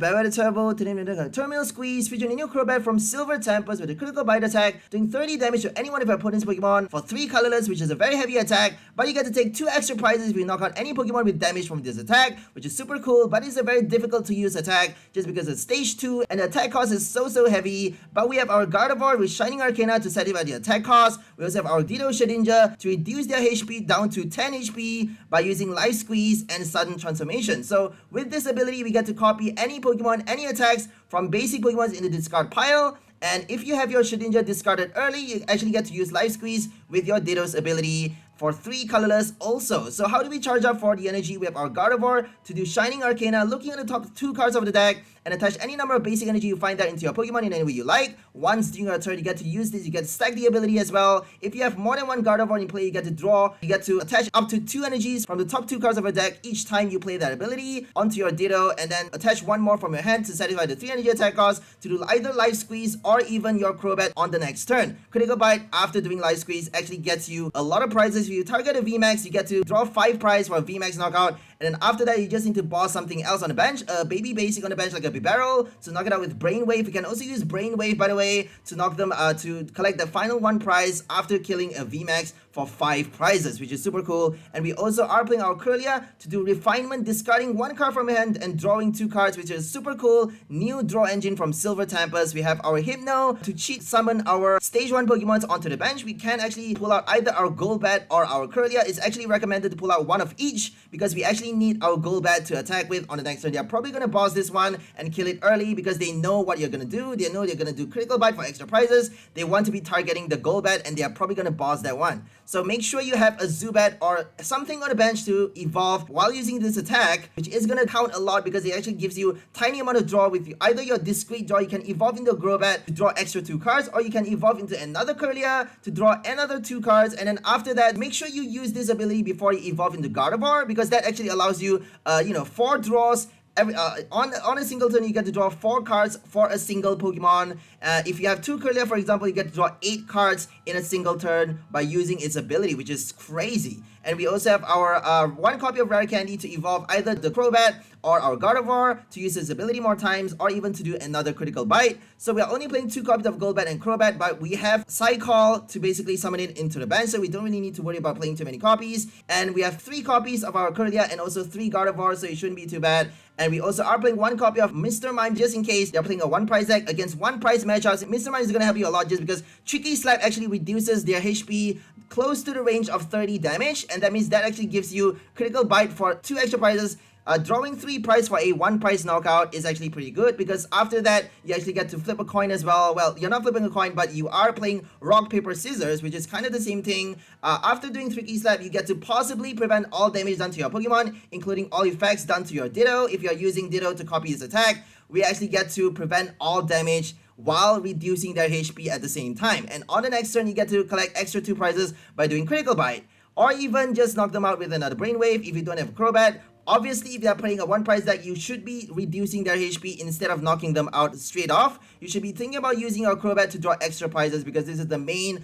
Barrett Turbo. Today we're doing a Terminal Squeeze featuring a new Crobat from Silver Tempest with a critical bite attack, doing 30 damage to any one of your opponent's Pokemon for 3 colorless, which is a very heavy attack, but you get to take 2 extra prizes if you knock out any Pokemon with damage from this attack, which is super cool, but it's a very difficult to use attack just because it's stage 2 and the attack cost is so heavy. But we have our Gardevoir with Shining Arcana to satisfy the attack cost. We also have our Ditto Shedinja to reduce their HP down to 10 HP by using Life Squeeze and Sudden Transformation. So with this ability, we get to copy any Pokemon, any attacks from basic Pokemon in the discard pile. And if you have your Shedinja discarded early, you actually get to use Life Squeeze with your Ditto's ability for 3 colorless also. So how do we charge up for the energy? We have our Gardevoir to do Shining Arcana, looking at the top 2 cards of the deck and attach any number of basic energy you find that into your Pokemon in any way you like. Once during your turn, you get to use this, you get to stack the ability as well. If you have more than one Gardevoir in play, you get to draw, you get to attach up to 2 energies from the top 2 cards of your deck each time you play that ability onto your Ditto, and then attach 1 more from your hand to satisfy the 3 energy attack cost to do either Life Squeeze or even your Crobat on the next turn. Critical Bite after doing Life Squeeze actually gets you a lot of prizes. If you target a VMAX, you get to draw 5 prizes for a VMAX knockout, and then after that you just need to boss something else on the bench, a baby basic on the bench like a Bibarel to knock it out with Brainwave. You can also use Brainwave, by the way, to knock them to collect the final 1 prize after killing a VMAX for 5 prizes, which is super cool. And we also are playing our Kirlia to do Refinement, discarding 1 card from your hand and drawing 2 cards, which is super cool. New draw engine from Silver Tempest. We have our Hypno to cheat summon our stage 1 Pokemons onto the bench. We can actually pull out either our Golbat or our Kirlia. It's actually recommended to pull out 1 of each because we actually need our Golbat to attack with on the next turn. They are probably going to boss this one and kill it early because they know what you're going to do. They know they're going to do Critical Bite for extra prizes. They want to be targeting the Golbat and they are probably going to boss that one. So make sure you have a Zubat or something on the bench to evolve while using this attack, which is going to count a lot because it actually gives you tiny amount of draw with either your discrete draw. You can evolve into a Crobat to draw extra 2 cards, or you can evolve into another Kirlia to draw another 2 cards. And then after that, make sure you use this ability before you evolve into Gardevoir, because that actually allows you 4 draws. On a single turn, you get to draw 4 cards for a single Pokemon. If you have 2 Kirlia, for example, you get to draw 8 cards in a single turn by using its ability, which is crazy. And we also have our 1 copy of Rare Candy to evolve either the Crobat or our Gardevoir to use its ability more times, or even to do another Critical Bite. So we are only playing 2 copies of Golbat and Crobat, but we have Psy-Call to basically summon it into the bench, so we don't really need to worry about playing too many copies. And we have 3 copies of our Kirlia and also 3 Gardevoir, so it shouldn't be too bad. And we also are playing 1 copy of Mr. Mime just in case they're playing a 1 prize deck against 1 prize matchups. Mr. Mime is going to help you a lot just because Tricky Slap actually reduces their HP close to the range of 30 damage, and that means that actually gives you Critical Bite for 2 extra prizes. Drawing 3 prize for a 1 prize knockout is actually pretty good because after that you actually get to flip a coin as well. Well, you're not flipping a coin, but you are playing rock, paper, scissors, which is kind of the same thing. After doing Tricky Slap, you get to possibly prevent all damage done to your Pokemon, including all effects done to your Ditto. If you're using Ditto to copy his attack, we actually get to prevent all damage while reducing their HP at the same time. And on the next turn, you get to collect extra 2 prizes by doing Critical Bite, or even just knock them out with another Brainwave if you don't have a Crobat. Obviously, if they are playing a 1 prize deck, you should be reducing their HP instead of knocking them out straight off. You should be thinking about using our Crobat to draw extra prizes because this is the main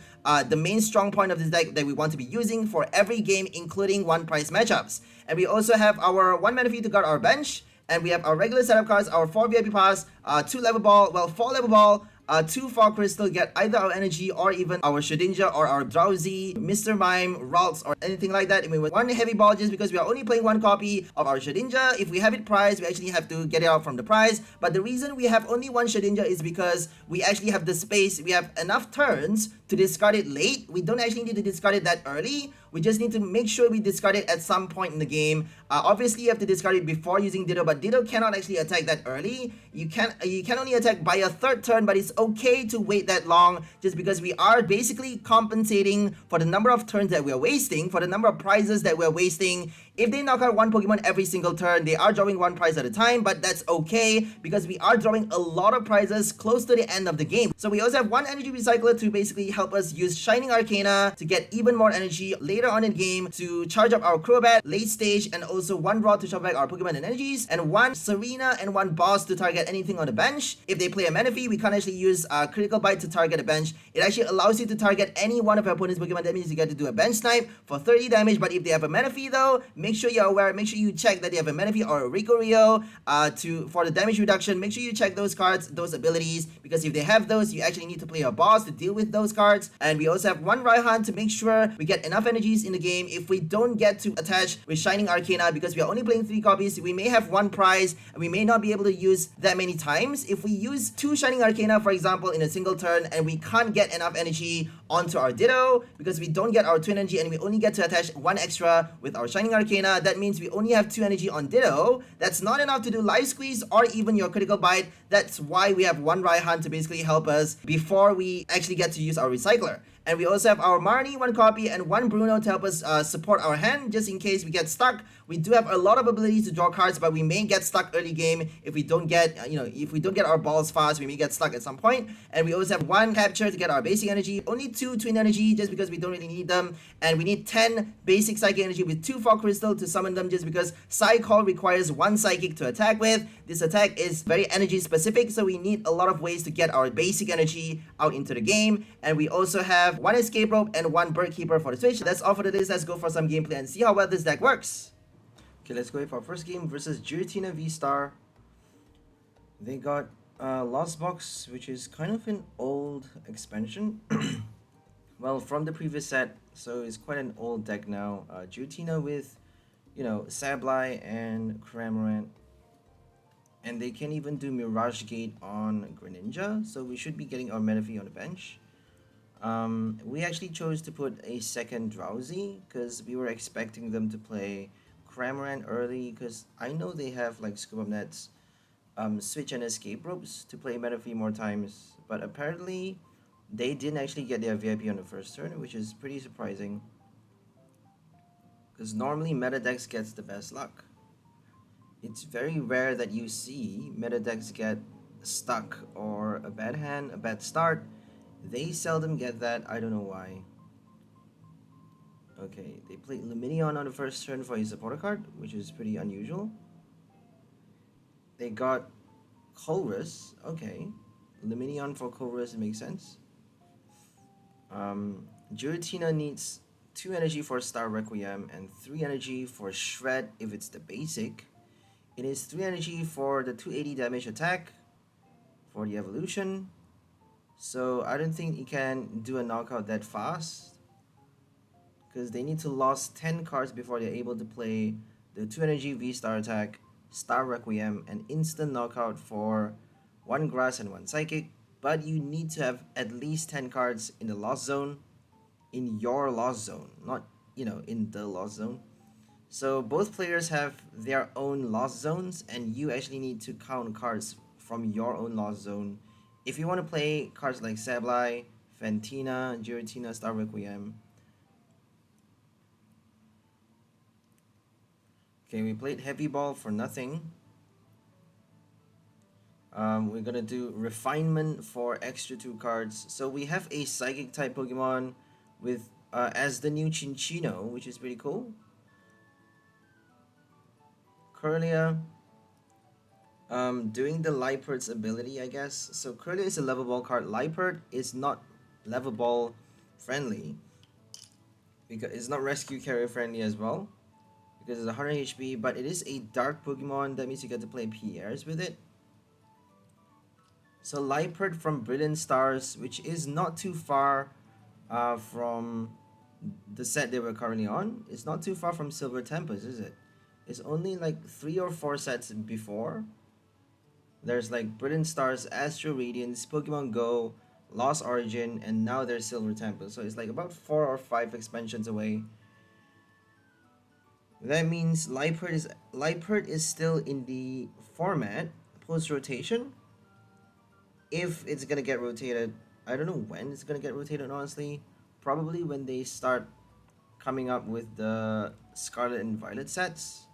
strong point of this deck that we want to be using for every game, including 1 prize matchups. And we also have our 1 Manaphy to guard our bench, and we have our regular setup cards, our 4 VIP Pass, 2 Level Ball, well 4 Level Ball, 2 Fog Crystal, get either our Energy or even our Shedinja or our Drowzee, Mr. Mime, Ralts, or anything like that. I mean, with 1 Heavy Ball just because we are only playing 1 copy of our Shedinja. If we have it prized, we actually have to get it out from the prize. But the reason we have only 1 Shedinja is because we actually have the space. We have enough turns to discard it late. We don't actually need to discard it that early. We just need to make sure we discard it at some point in the game. Obviously, you have to discard it before using Ditto, but Ditto cannot actually attack that early. You can only attack by a 3rd turn, but it's okay to wait that long just because we are basically compensating for the number of turns that we're wasting, for the number of prizes that we're wasting. If they knock out 1 Pokemon every single turn, they are drawing 1 prize at a time, but that's okay because we are drawing a lot of prizes close to the end of the game. So we also have 1 Energy Recycler to basically help us use Shining Arcana to get even more energy later on in game to charge up our Crobat late stage, and also 1 Rod to shove back our Pokemon and energies, and 1 Serena and 1 Boss to target anything on the bench. If they play a Manaphy, we can't actually use Critical Bite to target a bench. It actually allows you to target any one of your opponent's Pokemon. That means you get to do a bench snipe for 30 damage, but if they have a Manaphy though, make make sure you're aware, make sure you check that you have a Manaphy or a Rico for the damage reduction. Make sure you check those cards, those abilities, because if they have those, you actually need to play a boss to deal with those cards. And we also have one Raihan to make sure we get enough energies in the game. If we don't get to attach with Shining Arcana, because we are only playing 3 copies, we may have 1 prize and we may not be able to use that many times. If we use 2 Shining Arcana, for example, in a single turn, and we can't get enough energy onto our Ditto because we don't get our 2 energy and we only get to attach 1 extra with our Shining Arcana, that means we only have 2 energy on Ditto. That's not enough to do Life Squeeze or even your Critical Bite. That's why we have 1 Raihan to basically help us before we actually get to use our Recycler. And we also have our Marnie, 1 copy, and 1 Bruno to help us support our hand, just in case we get stuck. We do have a lot of abilities to draw cards, but we may get stuck early game if we don't get, if we don't get our balls fast, we may get stuck at some point. And we also have 1 capture to get our basic energy, only 2 twin energy, just because we don't really need them. And we need 10 basic psychic energy with 2 fog crystal to summon them, just because Psy Call requires 1 psychic to attack with. This attack is very energy specific, so we need a lot of ways to get our basic energy out into the game. And we also have 1 escape rope and 1 Bird Keeper for the switch. That's all for the list. Let's go for some gameplay and see how well this deck works. Okay, let's go for our first game versus Giratina VSTAR. They got Lost Box, which is kind of an old expansion. Well, from the previous set, so it's quite an old deck now. Giratina with, Sableye and Cramorant. And they can even do Mirage Gate on Greninja, so we should be getting our Manaphy on the bench. We actually chose to put a second Drowzee because we were expecting them to play Cramorant early, because I know they have like Scoop Up Nets, Switch and Escape Ropes to play Manaphy more times, but apparently they didn't actually get their VIP on the first turn, which is pretty surprising because normally meta decks gets the best luck. It's very rare that you see meta decks get stuck or a bad hand, a bad start. They seldom get that, I don't know why. Okay, they played Lumineon on the first turn for his supporter card, which is pretty unusual. They got Colress, okay. Lumineon for Colress makes sense. Giratina needs 2 energy for Star Requiem and 3 energy for Shred if it's the basic. It is 3 energy for the 280 damage attack for the evolution. So I don't think it can do a knockout that fast, because they need to lose 10 cards before they're able to play the 2 energy V-Star attack, Star Requiem, and instant knockout for 1 grass and 1 psychic. But you need to have at least 10 cards in the lost zone, in your lost zone, not in the lost zone. So both players have their own lost zones, and you actually need to count cards from your own lost zone if you want to play cards like Sableye, Fantina, Giratina, Star Requiem. Okay, we played Heavy Ball for nothing. We're gonna do Refinement for extra 2 cards. So we have a Psychic type Pokemon with as the new Chinchino, which is pretty cool. Kirlia doing the Liepard's ability, I guess. So Kirlia is a level ball card. Liepard is not level ball friendly because it's not rescue carrier friendly as well, because it's 100 HP, but it is a dark Pokemon. That means you get to play PRs with it. So Liepard from Brilliant Stars, which is not too far from the set they were currently on. It's not too far from Silver Tempest, is it? It's only like 3 or 4 sets before. There's like Brilliant Stars, Astro Radiance, Pokemon Go, Lost Origin, and now there's Silver Tempest. So it's like about 4 or 5 expansions away. That means Liepard is still in the format post-rotation. If it's gonna get rotated, I don't know when it's gonna get rotated, honestly. Probably when they start coming up with the Scarlet and Violet sets.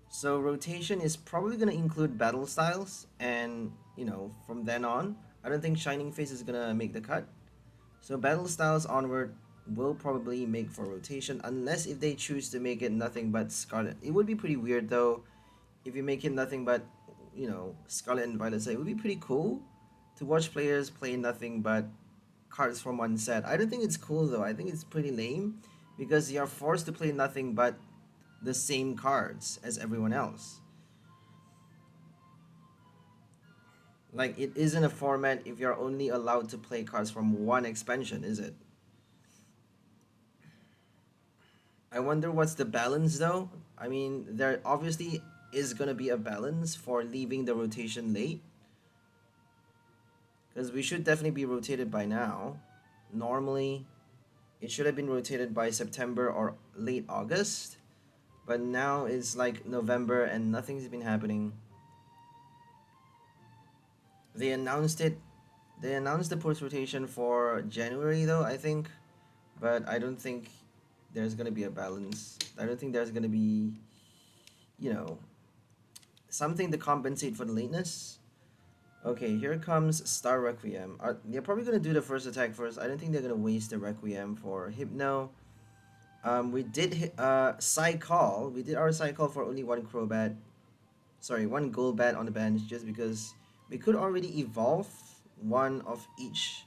So rotation is probably gonna include battle styles, and from then on, I don't think Shining Face is gonna make the cut. So battle styles onward will probably make for rotation, unless if they choose to make it nothing but Scarlet. It would be pretty weird though if you make it nothing but Scarlet and Violet set. It would be pretty cool to watch players play nothing but cards from one set. I don't think it's cool though. I think it's pretty lame, because you're forced to play nothing but the same cards as everyone else. Like, it isn't a format if you're only allowed to play cards from one expansion, is it? I wonder what's the balance though. I mean, there obviously is gonna be a balance for leaving the rotation late, because we should definitely be rotated by now. Normally, it should have been rotated by September or late August, but now it's like November and nothing's been happening. They announced it. They announced the post rotation for January though, I think, but I don't think there's gonna be a balance. I don't think there's gonna be, you know, something to compensate for the lateness. Okay, here comes Star Requiem. They're probably gonna do the first attack first. I don't think they're gonna waste the Requiem for Hypno. We did side call. We did our side call for only one Crobat. Sorry, one Golbat on the bench, just because we could already evolve one of each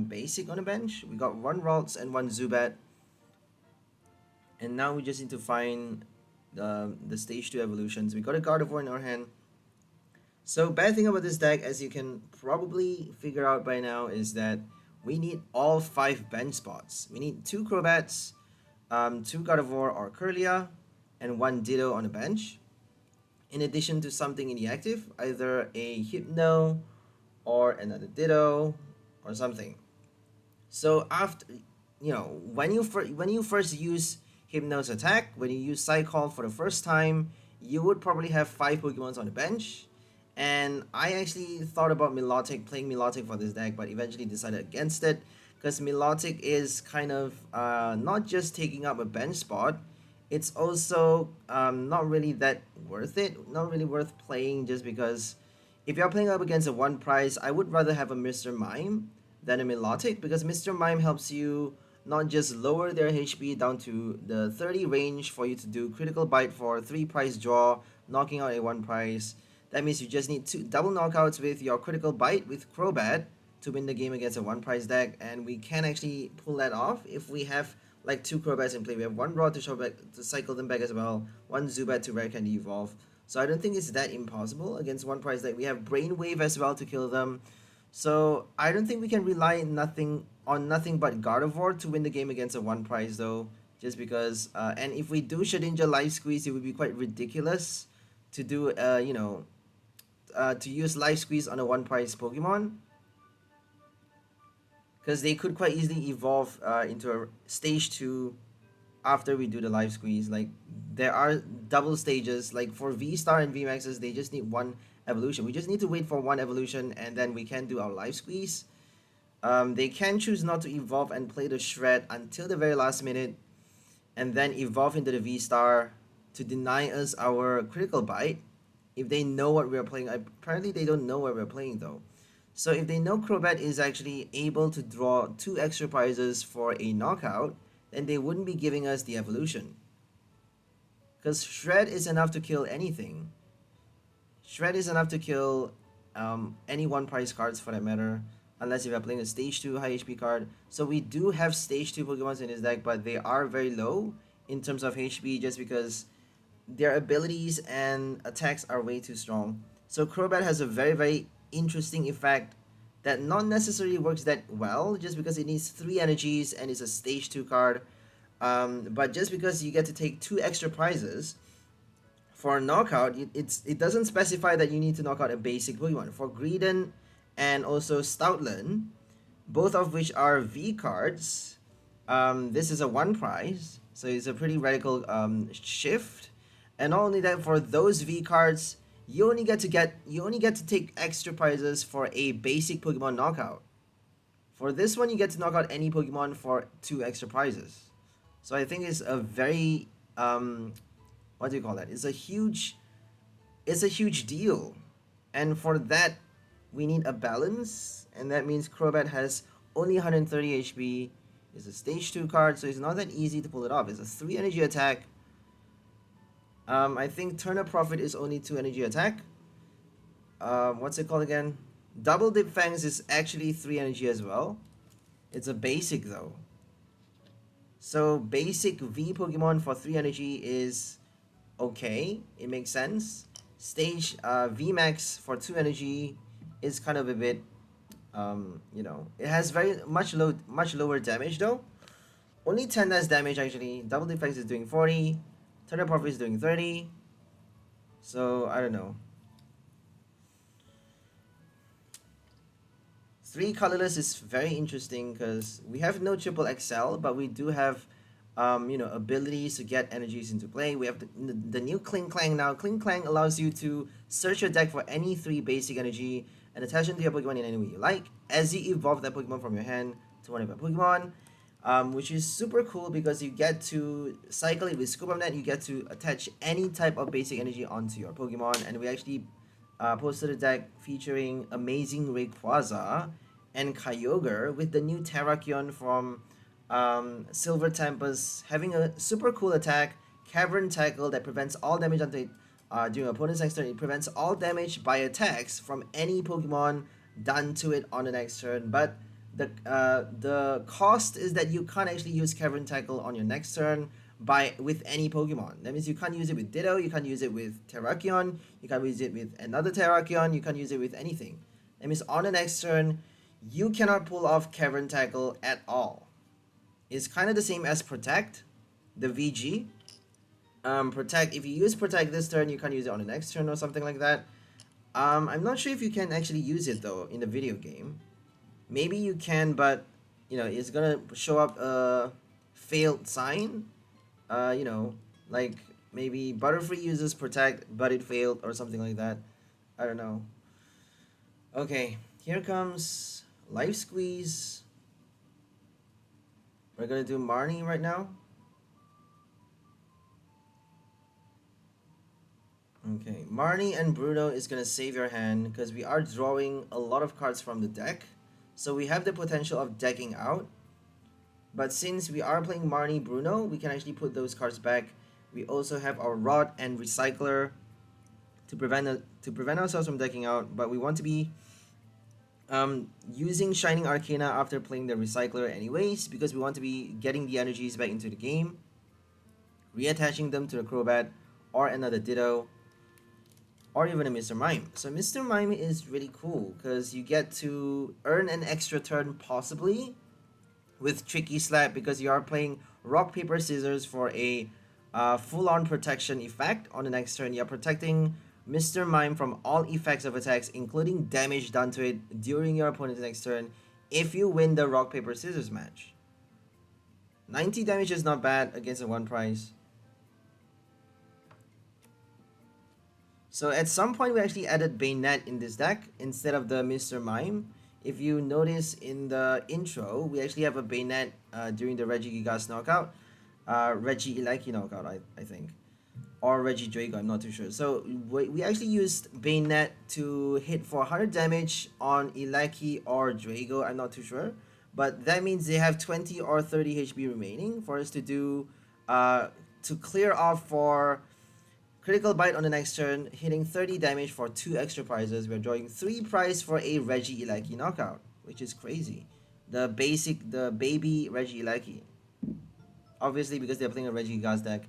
basic on the bench. We got one Ralts and one Zubat. And now we just need to find the stage 2 evolutions. We got a Gardevoir in our hand. So bad thing about this deck, as you can probably figure out by now, is that we need all 5 bench spots. We need 2 Crobats, 2 Gardevoir or Kirlia, and 1 Ditto on the bench. In addition to something in the active, either a Hypno or another Ditto or something. So after, you know, when you first use Hypno's attack, when you use Side Call for the first time, you would probably have 5 Pokemons on the bench. And I actually thought about playing Milotic for this deck, but eventually decided against it, because Milotic is kind of not just taking up a bench spot, it's also not really that worth it, not really worth playing, just because if you're playing up against a 1 price, I would rather have a Mr. Mime than a Milotic, because Mr. Mime helps you not just lower their HP down to the 30 range for you to do critical bite for 3 price draw, knocking out a 1 price. That means you just need 2 double knockouts with your critical bite with Crobat to win the game against a 1 price deck, and we can actually pull that off if we have like 2 Crobats in play. We have 1 Rod to show back, to cycle them back as well, 1 Zubat to rare candy evolve. So I don't think it's that impossible against 1 price deck. We have Brainwave as well to kill them. So I don't think we can rely on nothing but Gardevoir to win the game against a 1 price though, just because and if we do Shedinja Life Squeeze, it would be quite ridiculous to do you know, to use Life Squeeze on a 1 price Pokemon, because they could quite easily evolve into a stage 2 after we do the Life Squeeze. Like, there are double stages. Like for V-Star and VMAXs, they just need 1 evolution. We just need to wait for 1 evolution, and then we can do our Life Squeeze. They can choose not to evolve and play the Shred until the very last minute, and then evolve into the V-Star to deny us our critical bite if they know what we're playing. Apparently they don't know what we're playing though. So if they know Crobat is actually able to draw 2 extra prizes for a knockout, then they wouldn't be giving us the evolution, because Shred is enough to kill anything. Shred is enough to kill any 1 price cards for that matter, unless if you're playing a stage 2 high HP card. So we do have stage 2 Pokemons in this deck, but they are very low in terms of HP, just because their abilities and attacks are way too strong. So Crobat has a very, very interesting effect that not necessarily works that well, just because it needs 3 energies and it's a stage 2 card. But just because you get to take 2 extra prizes for a knockout, it doesn't specify that you need to knock out a basic Pokemon. For Greedent and also Stoutland, both of which are V cards, this is a 1 prize, so it's a pretty radical shift. And not only that, for those V cards, you only get to take extra prizes for a basic Pokemon knockout. For this one, you get to knock out any Pokemon for 2 extra prizes. So I think it's a very what do you call that? It's a huge deal. And for that, we need a balance, and that means Crobat has only 130 HP. It's a stage 2 card, so it's not that easy to pull it off. It's a 3 energy attack. I think Turnip Profit is only 2 energy attack. What's it called again? Double Dip Fangs is actually 3 energy as well. It's a basic though. So basic V Pokemon for 3 energy is okay, it makes sense. Stage VMAX for 2 energy is kind of a bit, you know, it has very much lower damage though. Only 10 less damage actually. Double defense is doing 40. Turtle Profit is doing 30. So I don't know. 3 colorless is very interesting because we have no triple XL, but we do have you know, abilities to get energies into play. We have the new Kling Clang now. Kling Clang allows you to search your deck for any 3 basic energy and attach them to your Pokemon in any way you like as you evolve that Pokemon from your hand to one of your Pokemon, which is super cool because you get to cycle it with Scoop of Net. You get to attach any type of basic energy onto your Pokemon, and we actually posted a deck featuring amazing Rayquaza and Kyogre with the new Terrakion from Silver Tempest having a super cool attack, Cavern Tackle, that prevents all damage until it, during opponent's next turn. It prevents all damage by attacks from any Pokemon done to it on the next turn, but the cost is that you can't actually use Cavern Tackle on your next turn with any Pokemon. That means you can't use it with Ditto, you can't use it with Terrakion, you can't use it with another Terrakion, you can't use it with anything. That means on the next turn, you cannot pull off Cavern Tackle at all. It's kind of the same as Protect, the VG. Protect, if you use Protect this turn, you can't use it on the next turn or something like that. I'm not sure if you can actually use it though in the video game. Maybe you can, but you know, it's gonna show up a failed sign. You know, like maybe Butterfree uses Protect, but it failed or something like that. I don't know. Okay, here comes Life Squeeze. We're gonna do Marnie right now. Okay, Marnie and Bruno is gonna save your hand because we are drawing a lot of cards from the deck. So we have the potential of decking out. But since we are playing Marnie Bruno, we can actually put those cards back. We also have our Rod and Recycler to prevent ourselves from decking out, but we want to be using Shining Arcana after playing the Recycler anyways, because we want to be getting the energies back into the game, reattaching them to the Crobat or another Ditto, or even a Mr. Mime. So Mr. Mime is really cool because you get to earn an extra turn possibly with Tricky Slap because you are playing Rock, Paper, Scissors for a full-on protection effect. On the next turn, you're protecting Mr. Mime from all effects of attacks, including damage done to it during your opponent's next turn if you win the Rock, Paper, Scissors match. 90 damage is not bad against a 1 price. So at some point we actually added Bayonet in this deck instead of the Mr. Mime. If you notice in the intro, we actually have a Bayonet during the Regigigas knockout. Regieleki knockout, I think. Or Regidrago, I'm not too sure. So we actually used Bayonet to hit for 100 damage on Eleki or Drago, I'm not too sure. But that means they have 20 or 30 HP remaining for us to do, to clear off for Critical Bite on the next turn, hitting 30 damage for 2 extra prizes. We're drawing 3 prize for a Regieleki knockout, which is crazy. The baby Regieleki. Obviously because they're playing a Regigigas deck.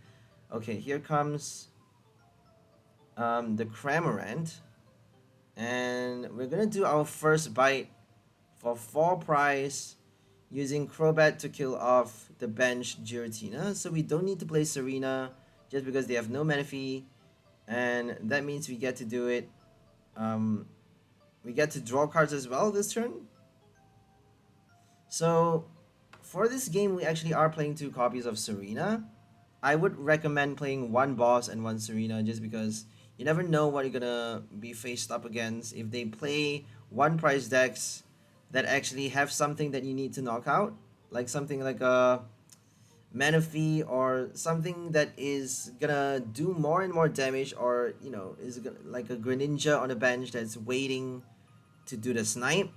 Okay, here comes the Cramorant. And we're gonna do our first bite for 4 prize using Crobat to kill off the bench Giratina. So we don't need to play Serena just because they have no Manaphy, and that means we get to do it. We get to draw cards as well this turn. So for this game, we actually are playing 2 copies of Serena. I would recommend playing 1 boss and 1 Serena just because you never know what you're gonna be faced up against. If they play 1 prize decks that actually have something that you need to knock out, like something like a Manaphy or something that is gonna do more and more damage, or you know, is gonna, like a Greninja on a bench that's waiting to do the snipe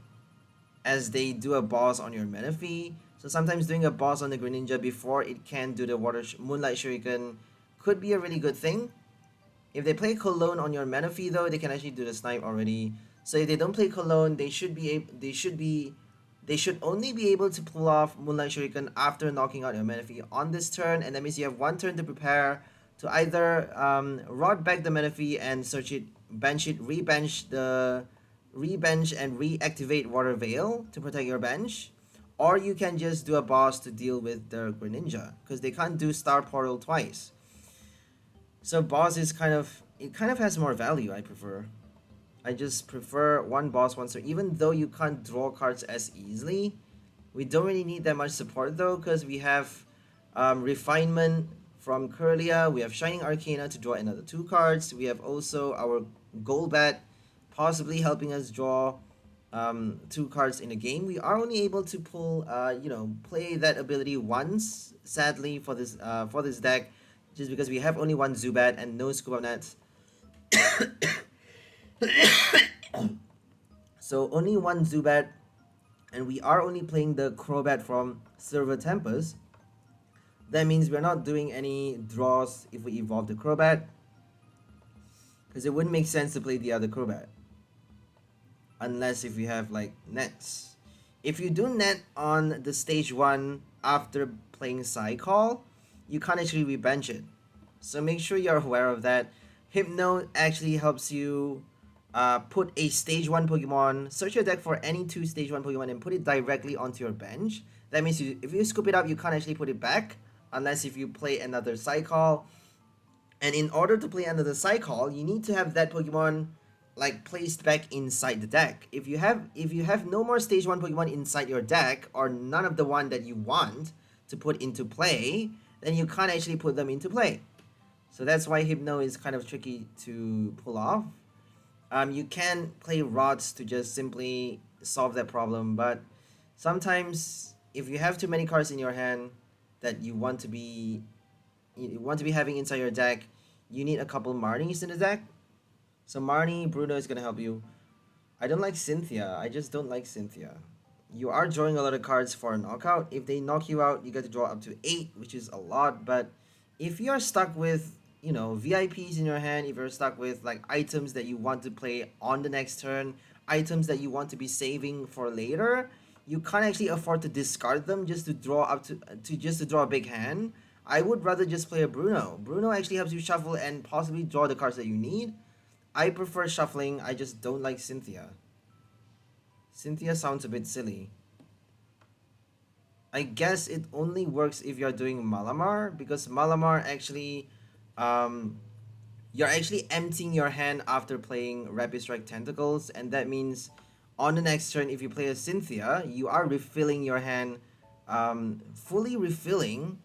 as they do a boss on your Manaphy. So sometimes doing a boss on the Greninja before it can do the Moonlight Shuriken could be a really good thing. If they play Cologne on your Manaphy though, they can actually do the snipe already. So if they don't play Cologne, they should be they should only be able to pull off Moonlight Shuriken after knocking out your Manaphy on this turn, and that means you have one turn to prepare to either rod back the Manaphy and search it, bench it, re-bench and reactivate Water Veil to protect your bench, or you can just do a boss to deal with the Greninja, because they can't do Star Portal twice. So boss is kind of has more value, I prefer. I just prefer one boss once, even though you can't draw cards as easily. We don't really need that much support though, because we have Refinement from Kirlia, we have Shining Arcana to draw another 2 cards, we have also our Golbat possibly helping us draw 2 cards in a game. We are only able to pull, play that ability once, sadly, for this deck, just because we have only one Zubat and no Scuba Nets. So only one Zubat, and we are only playing the Crobat from Silver Tempest. That means we're not doing any draws if we evolve the Crobat, because it wouldn't make sense to play the other Crobat unless if you have like nets. If you do net on the stage 1 after playing Psycall, you can't actually rebench it. So make sure you're aware of that. Hypno actually helps you put a stage 1 Pokemon, search your deck for any 2 stage 1 Pokemon and put it directly onto your bench. That means if you scoop it up, you can't actually put it back unless if you play another Psycall. And in order to play another Psycall, you need to have that Pokemon like placed back inside the deck. If you have no more stage 1 Pokemon inside your deck, or none of the one that you want to put into play, then you can't actually put them into play. So that's why Hypno is kind of tricky to pull off. You can play rods to just simply solve that problem, but sometimes if you have too many cards in your hand that you want to be having inside your deck, you need a couple Marnies in the deck. So Marnie, Bruno is gonna help you. I don't like Cynthia. I just don't like Cynthia. You are drawing a lot of cards for a knockout. If they knock you out, you get to draw up to 8, which is a lot. But if you are stuck with, VIPs in your hand, if you're stuck with like items that you want to play on the next turn, items that you want to be saving for later, you can't actually afford to discard them just to draw a big hand. I would rather just play a Bruno. Bruno actually helps you shuffle and possibly draw the cards that you need. I prefer shuffling. I just don't like Cynthia. Cynthia sounds a bit silly. I guess it only works if you're doing Malamar, because Malamar actually, you're actually emptying your hand after playing Rapid Strike Tentacles, and that means on the next turn, if you play a Cynthia, you are refilling your hand, fully refilling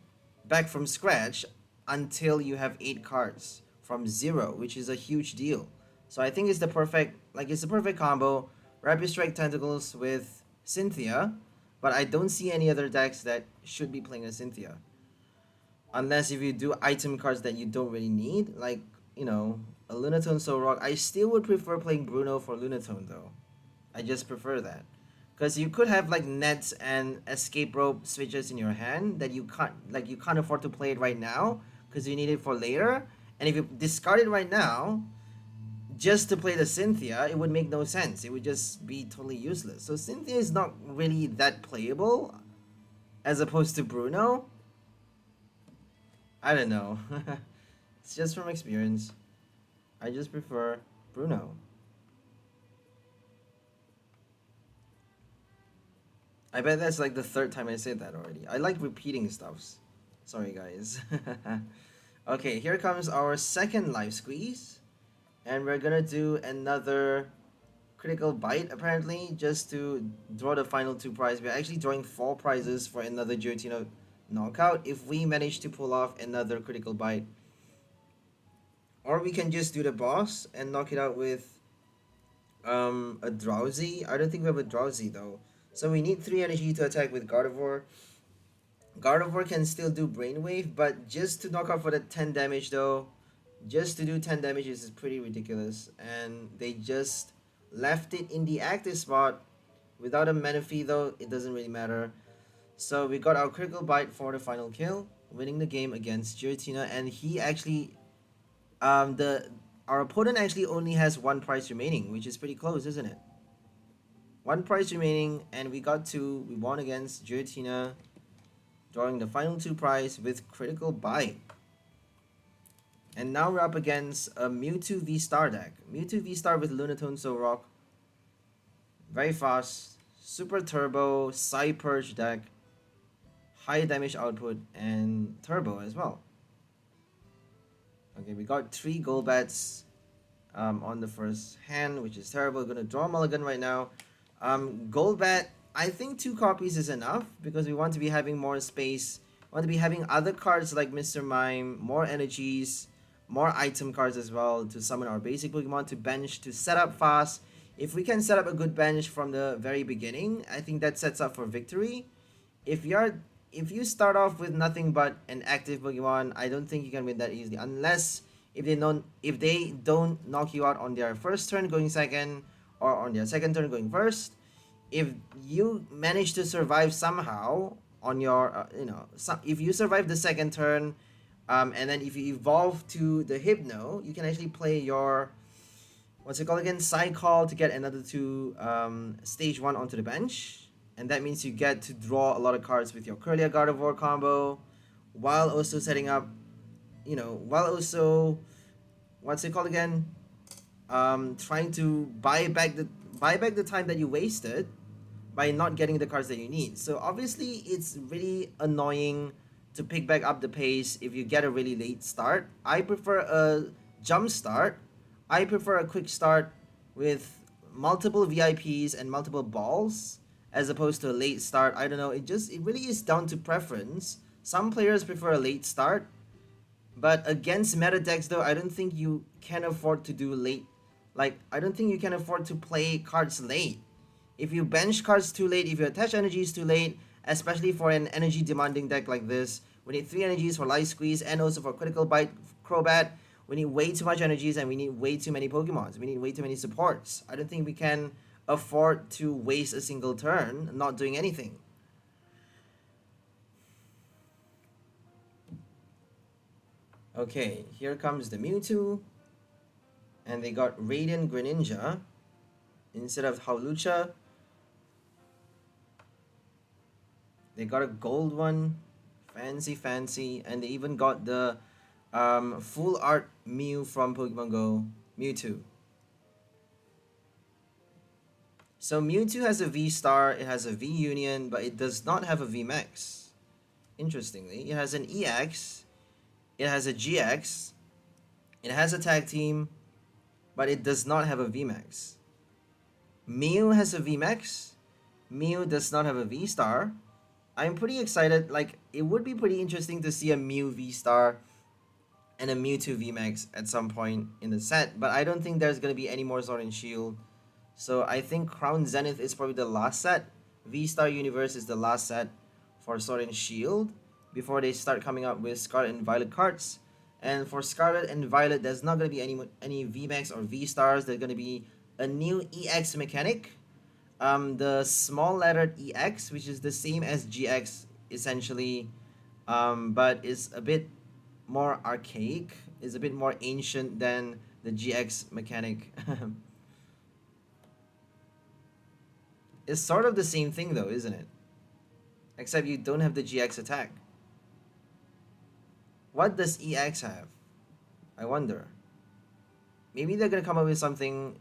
back from scratch until you have 8 cards from 0, which is a huge deal. So I think it's the perfect combo, Rapid Strike Tentacles with Cynthia, but I don't see any other decks that should be playing a Cynthia. Unless if you do item cards that you don't really need, like, a Lunatone Solrock. I still would prefer playing Bruno for Lunatone though. I just prefer that. Because you could have like nets and escape rope switches in your hand that you can't afford to play it right now because you need it for later. And if you discard it right now just to play the Cynthia, it would make no sense. It would just be totally useless. So Cynthia is not really that playable as opposed to Bruno. I don't know. It's just from experience. I just prefer Bruno. I bet that's like the 3rd time I said that already. I like repeating stuffs. Sorry guys. Okay, here comes our second life squeeze. And we're gonna do another critical bite apparently, just to draw the final 2 prizes. We're actually drawing 4 prizes for another Giratina knockout if we manage to pull off another critical bite. Or we can just do the boss and knock it out with a Drowzee. I don't think we have a Drowzee though. So we need 3 energy to attack with Gardevoir. Gardevoir can still do Brainwave, but just to knock out for the 10 damage though, just to do 10 damage is pretty ridiculous. And they just left it in the active spot. Without a Manaphy though, it doesn't really matter. So we got our critical bite for the final kill, winning the game against Giratina, and he actually, our opponent actually only has 1 prize remaining, which is pretty close, isn't it? One prize remaining, and we got 2. We won against Giratina, drawing the final 2 prize with critical buy. And now we're up against a Mewtwo V-STAR deck. Mewtwo V-STAR with Lunaroc. Very fast, super turbo, Psy-Purge deck, high damage output, and turbo as well. Okay, we got 3 Golbats on the first hand, which is terrible. We're going to draw mulligan right now. Golbat, I think 2 copies is enough because we want to be having more space. We want to be having other cards like Mr. Mime, more energies, more item cards as well to summon our basic Pokemon, to bench, to set up fast. If we can set up a good bench from the very beginning, I think that sets up for victory. If you start off with nothing but an active Pokemon, I don't think you can win that easily, unless if they don't knock you out on their first turn going second, or on their second turn going first. If you manage to survive somehow on your if you survive the second turn, and then if you evolve to the Hypno, you can actually play your what's it called again, Cycle, to get another 2 stage 1 onto the bench. And that means you get to draw a lot of cards with your Kirlia Gardevoir combo, while also setting up, while also, what's it called again, trying to buy back the time that you wasted by not getting the cards that you need. So obviously it's really annoying to pick back up the pace if you get a really late start. I prefer a jump start. I prefer a quick start with multiple VIPs and multiple balls, as opposed to a late start. I don't know, it really is down to preference. Some players prefer a late start, but against meta decks though, I don't think you can afford to do late. Like, I don't think you can afford to play cards late. If you bench cards too late, if you attach energies too late, especially for an energy demanding deck like this, we need 3 energies for Life Squeeze and also for Critical Bite Crobat. We need way too much energies and we need way too many Pokemons. We need way too many supports. I don't think we can afford to waste a single turn not doing anything. Okay, here comes the Mewtwo. And they got Radiant Greninja instead of Hawlucha. They got a gold one. Fancy. And they even got the full art Mew from Pokemon Go, Mewtwo. So Mewtwo has a V-STAR, it has a V-Union, but it does not have a VMAX. Interestingly, it has an EX, it has a GX, it has a tag team, but it does not have a VMAX. Mew has a VMAX, Mew does not have a V-STAR. I'm pretty excited, like, it would be pretty interesting to see a Mew V-STAR and a Mewtwo VMAX at some point in the set, but I don't think there's going to be any more Sword and Shield. So I think Crown Zenith is probably the last set. V-STAR Universe is the last set for Sword and Shield before they start coming up with Scarlet and Violet cards. And for Scarlet and Violet, there's not going to be any VMAX or V-STARs. There's going to be a new EX mechanic. The small lettered EX, which is the same as GX essentially, but is a bit more archaic, is a bit more ancient than the GX mechanic. It's sort of the same thing though, isn't it? Except you don't have the GX attack. What does EX have? I wonder. Maybe they're gonna come up with something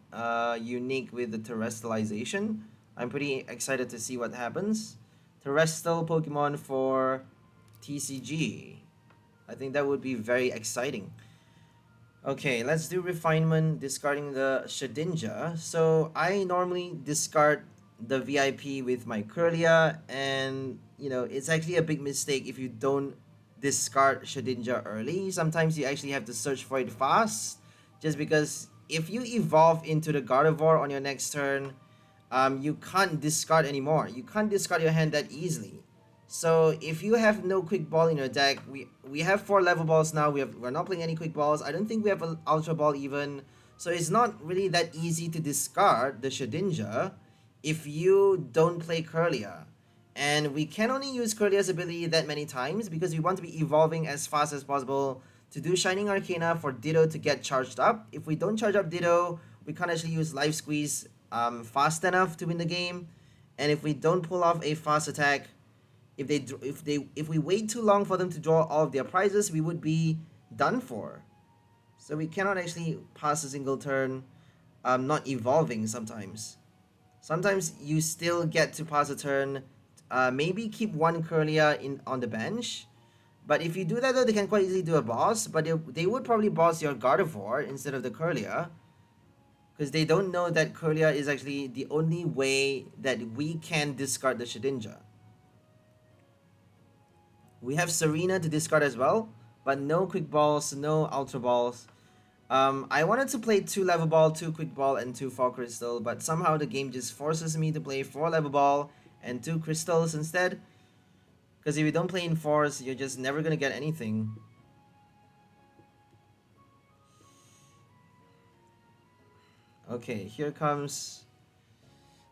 unique with the terrestrialization. I'm pretty excited to see what happens. Terrestrial Pokemon for TCG. I think that would be very exciting. Okay, let's do refinement, discarding the Shedinja. So I normally discard the VIP with my Kirlia, and it's actually a big mistake if you don't discard Shedinja early. Sometimes you actually have to search for it fast, just because if you evolve into the Gardevoir on your next turn, you can't discard anymore. You can't discard your hand that easily. So if you have no quick ball in your deck, we have 4 level balls now. We're not playing any quick balls. I don't think we have an ultra ball even. So it's not really that easy to discard the Shedinja if you don't play Kirlia. And we can only use Kirlia's ability that many times because we want to be evolving as fast as possible to do Shining Arcana for Ditto to get charged up. If we don't charge up Ditto, we can't actually use Life Squeeze fast enough to win the game, and if we don't pull off a fast attack, if we wait too long for them to draw all of their prizes, we would be done for. So we cannot actually pass a single turn not evolving sometimes. Sometimes you still get to pass a turn, maybe keep one Kirlia on the bench. But if you do that though, they can quite easily do a boss, but they would probably boss your Gardevoir instead of the Kirlia. Because they don't know that Kirlia is actually the only way that we can discard the Shedinja. We have Serena to discard as well, but no Quick Balls, no Ultra Balls. I wanted to play 2 Level Ball, 2 Quick Ball, and 2 Fall Crystal, but somehow the game just forces me to play 4 Level Ball and 2 Crystals instead. Because if you don't play in Force, you're just never gonna get anything. Okay, here comes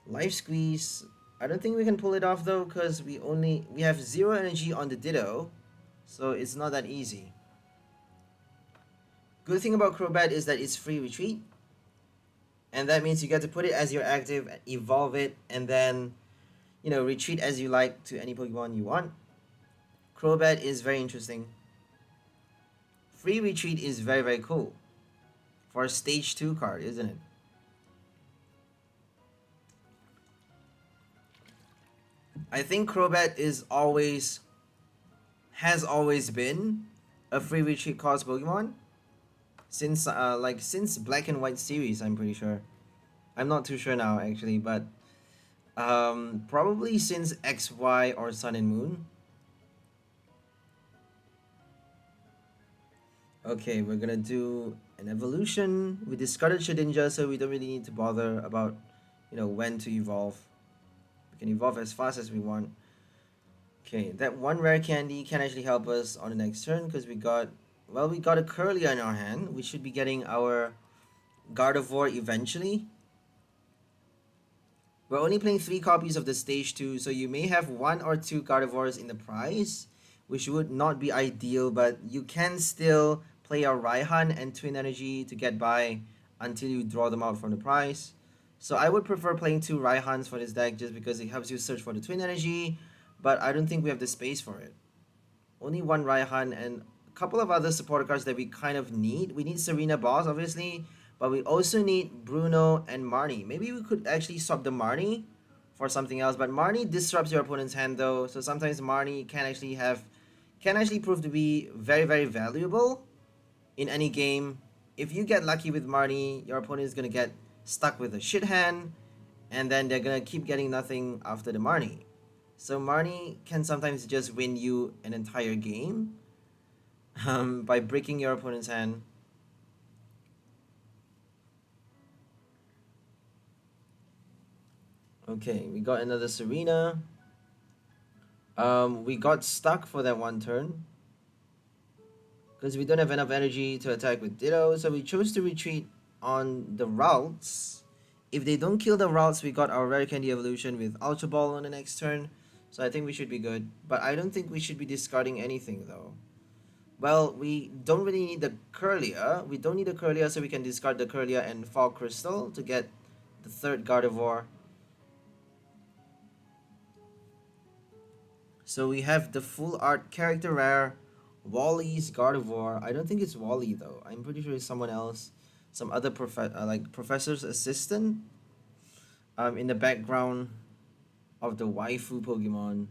Life Squeeze. I don't think we can pull it off though, because we have 0 energy on the Ditto, so it's not that easy. Good thing about Crobat is that it's free retreat, and that means you get to put it as your active, evolve it, and then, you know, retreat as you like to any Pokemon you want. Crobat is very interesting. Free retreat is very, very cool for a stage 2 card, isn't it? I think Crobat has always been a free retreat cost Pokemon since since Black and White series, I'm pretty sure. I'm not too sure now actually, but probably since XY or Sun and Moon. Okay, we're gonna do an evolution. We discarded Shedinja, so we don't really need to bother about, you know, when to evolve. We can evolve as fast as we want. Okay, that one rare candy can actually help us on the next turn because we got a Kirlia in our hand. We should be getting our Gardevoir eventually. We're only playing 3 copies of the stage 2, so you may have 1 or 2 Gardevoirs in the prize, which would not be ideal, but you can still play your Raihan and Twin Energy to get by until you draw them out from the prize. So I would prefer playing 2 Raihans for this deck just because it helps you search for the Twin Energy, but I don't think we have the space for it. Only 1 Raihan and a couple of other supporter cards that we kind of need. We need Serena Boss, obviously, but we also need Bruno and Marnie. Maybe we could actually swap the Marnie for something else, but Marnie disrupts your opponent's hand though, so sometimes Marnie can actually prove to be very, very valuable in any game. If you get lucky with Marnie, your opponent is going to get stuck with a shit hand, and then they're going to keep getting nothing after the Marnie. So Marnie can sometimes just win you an entire game by breaking your opponent's hand. Okay, we got another Serena. We got stuck for that one turn because we don't have enough energy to attack with Ditto, so we chose to retreat on the Ralts. If they don't kill the Ralts, we got our Rare Candy Evolution with Ultra Ball on the next turn, so I think we should be good. But I don't think we should be discarding anything though. Well, we don't really need the Kirlia. We don't need the Kirlia, so we can discard the Kirlia and Fall Crystal to get the 3rd Gardevoir. So we have the full art character rare Wally's Gardevoir. I don't think it's Wally though. I'm pretty sure it's someone else. Some other professor's assistant in the background of the waifu Pokemon.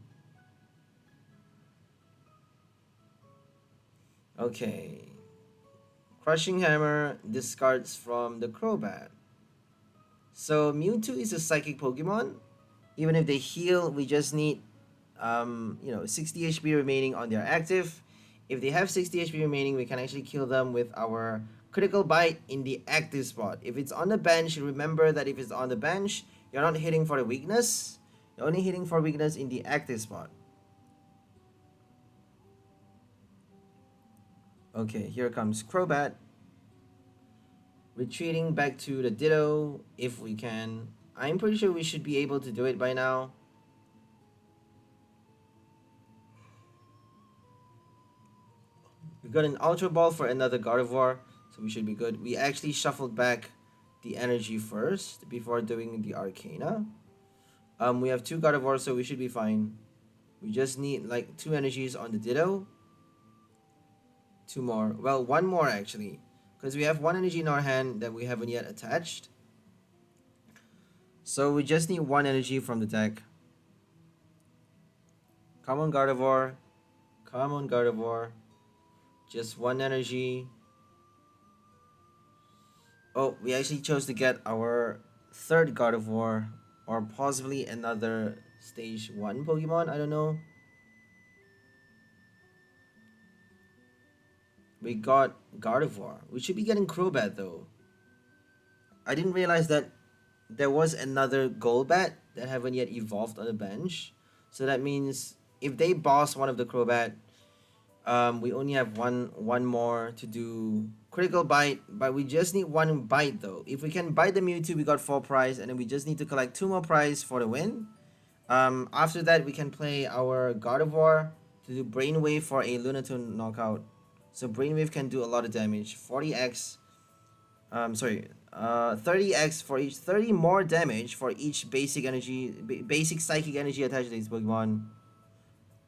Okay. Crushing Hammer discards from the Crobat. So Mewtwo is a psychic Pokemon. Even if they heal, we just need 60 HP remaining on their active. If they have 60 HP remaining, we can actually kill them with our Critical Bite in the active spot. If it's on the bench, remember that if it's on the bench, you're not hitting for the weakness. You're only hitting for weakness in the active spot. Okay, here comes Crobat. Retreating back to the Ditto if we can. I'm pretty sure we should be able to do it by now. We got an Ultra Ball for another Gardevoir, so we should be good. We actually shuffled back the energy first before doing the Arcana. We have 2 Gardevoir, so we should be fine. We just need like 2 energies on the Ditto. 2 more. Well, 1 more actually. Because we have 1 energy in our hand that we haven't yet attached. So we just need 1 energy from the deck. Come on, Gardevoir. Come on, Gardevoir. Just 1 energy. Oh, we actually chose to get our 3rd Gardevoir. Or possibly another stage 1 Pokemon. I don't know. We got Gardevoir. We should be getting Crobat though. I didn't realize that there was another Golbat that haven't yet evolved on the bench. So that means if they boss one of the Crobat, we only have one more to do critical bite, but we just need 1 bite though. If we can bite the Mewtwo, we got 4 prize, and then we just need to collect 2 more prize for the win. After that, we can play our Gardevoir to do Brainwave for a Lunatone knockout. So Brainwave can do a lot of damage. 40x, 30x for each, 30 more damage for each basic energy, basic psychic energy attached to these Pokemon.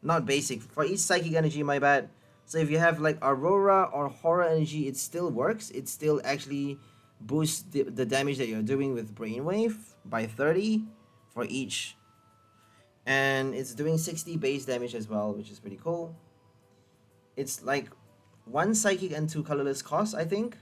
Not basic, for each psychic energy, my bad. So if you have like Aurora or Horror energy, it still works. It still actually boosts the damage that you're doing with Brainwave by 30 for each. And it's doing 60 base damage as well, which is pretty cool. It's like 1 psychic and 2 colorless cost, I think.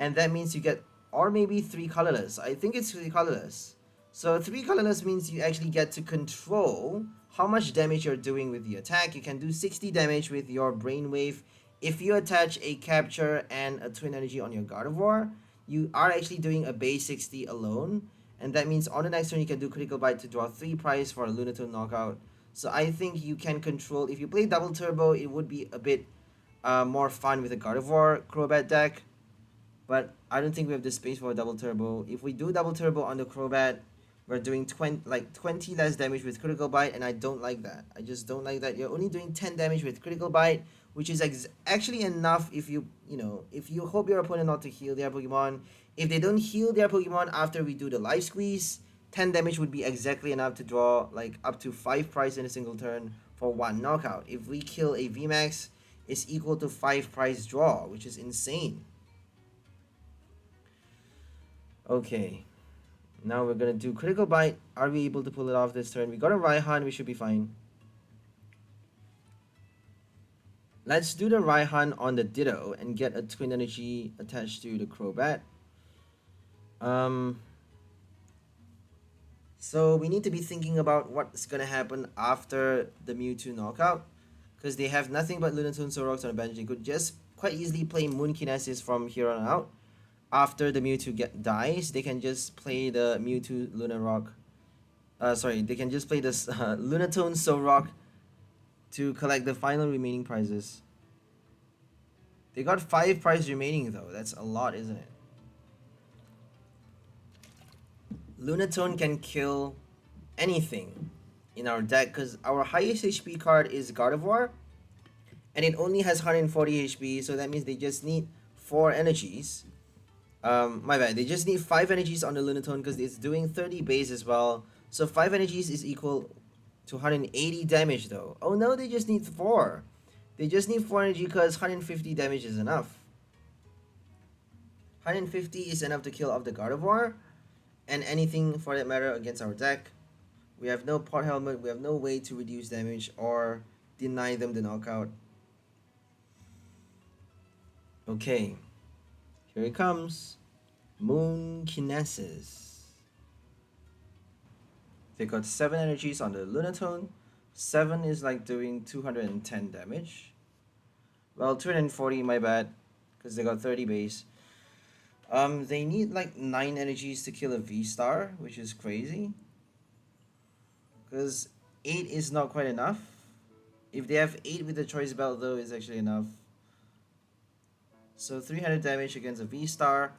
And that means you get, or maybe 3 colorless. I think it's 3 colorless. So 3 colorless means you actually get to control how much damage you're doing with the attack. You can do 60 damage with your Brainwave. If you attach a Capture and a Twin Energy on your Gardevoir, you are actually doing a base 60 alone. And that means on the next turn you can do Critical Bite to draw 3 prize for a Lunatone knockout. So I think you can control, if you play Double Turbo, it would be a bit more fun with a Gardevoir Crobat deck. But I don't think we have the space for a Double Turbo. If we do Double Turbo on the Crobat, we're doing 20 less damage with Critical Bite, and I don't like that. I just don't like that. You're only doing 10 damage with Critical Bite, which is actually enough if you hope your opponent not to heal their Pokemon. If they don't heal their Pokemon after we do the Life Squeeze, 10 damage would be exactly enough to draw like up to 5 prize in a single turn for 1 knockout. If we kill a VMAX, it's equal to 5 prize draw, which is insane. Okay. Now we're gonna do Critical Bite. Are we able to pull it off this turn? We got a Raihan, we should be fine. Let's do the Raihan on the Ditto and get a Twin Energy attached to the Crobat. So we need to be thinking about what's gonna happen after the Mewtwo knockout, because they have nothing but Lunatone Zoroarks on the bench. They could just quite easily play Moon Kinesis from here on out. After the Mewtwo dies, they can just play the Mewtwo Lunaroc. They can just play this Lunatone Zoroark to collect the final remaining prizes. They got 5 prizes remaining though. That's a lot, isn't it? Lunatone can kill anything in our deck because our highest HP card is Gardevoir, and it only has 140 HP, so that means they just need 4 energies. My bad, they just need 5 energies on the Lunatone because it's doing 30 base as well. So 5 energies is equal to 180 damage though. Oh no, they just need 4. They just need 4 energy because 150 damage is enough. 150 is enough to kill off the Gardevoir and anything for that matter against our deck. We have no Pot Helmet, we have no way to reduce damage or deny them the knockout. Okay. Here it comes. Moon Kinesis. They got 7 energies on the Lunatone. 7 is like doing 210 damage. Well, 240, my bad, because they got 30 base. They need like 9 energies to kill a V-Star, which is crazy. Because 8 is not quite enough. If they have 8 with the Choice Belt though, it's actually enough. So 300 damage against a V-Star.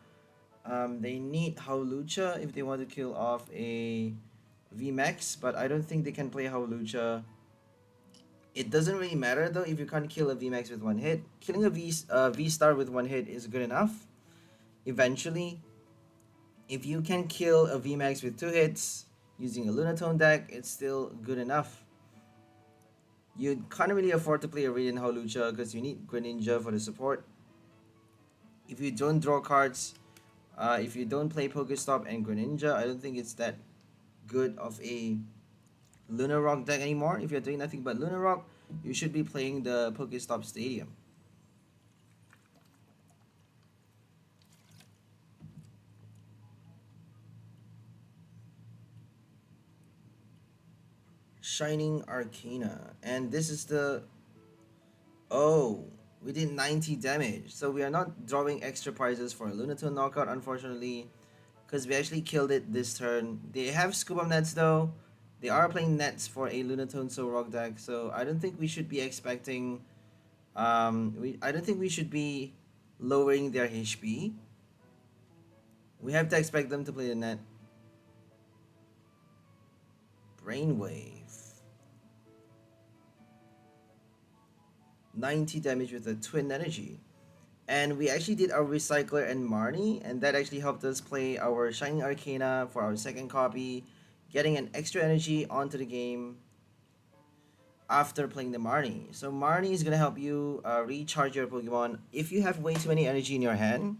They need Howlucha if they want to kill off a VMAX, but I don't think they can play Howlucha. It doesn't really matter though if you can't kill a VMAX with 1 hit. Killing a V-Star with 1 hit is good enough. Eventually. If you can kill a VMAX with 2 hits using a Lunatone deck, it's still good enough. You can't really afford to play a Radiant Hawlucha because you need Greninja for the support. If you don't draw cards, if you don't play Pokestop and Greninja, I don't think it's that good of a Lunaroc deck anymore. If you're doing nothing but Lunaroc, you should be playing the Pokestop Stadium. Shining Arcana, and this is the... Oh, we did 90 damage, so we are not drawing extra prizes for a Lunatone knockout, unfortunately, because we actually killed it this turn. They have Scoop Up Nets though. They are playing Nets for a Lunatone Solrock deck, so I don't think we should be expecting... I don't think we should be lowering their HP. We have to expect them to play the net. Brainwave. 90 damage with a Twin Energy. And we actually did our Recycler and Marnie, and that actually helped us play our Shining Arcana for our second copy, getting an extra energy onto the game after playing the Marnie. So Marnie is going to help you recharge your Pokemon if you have way too many energy in your hand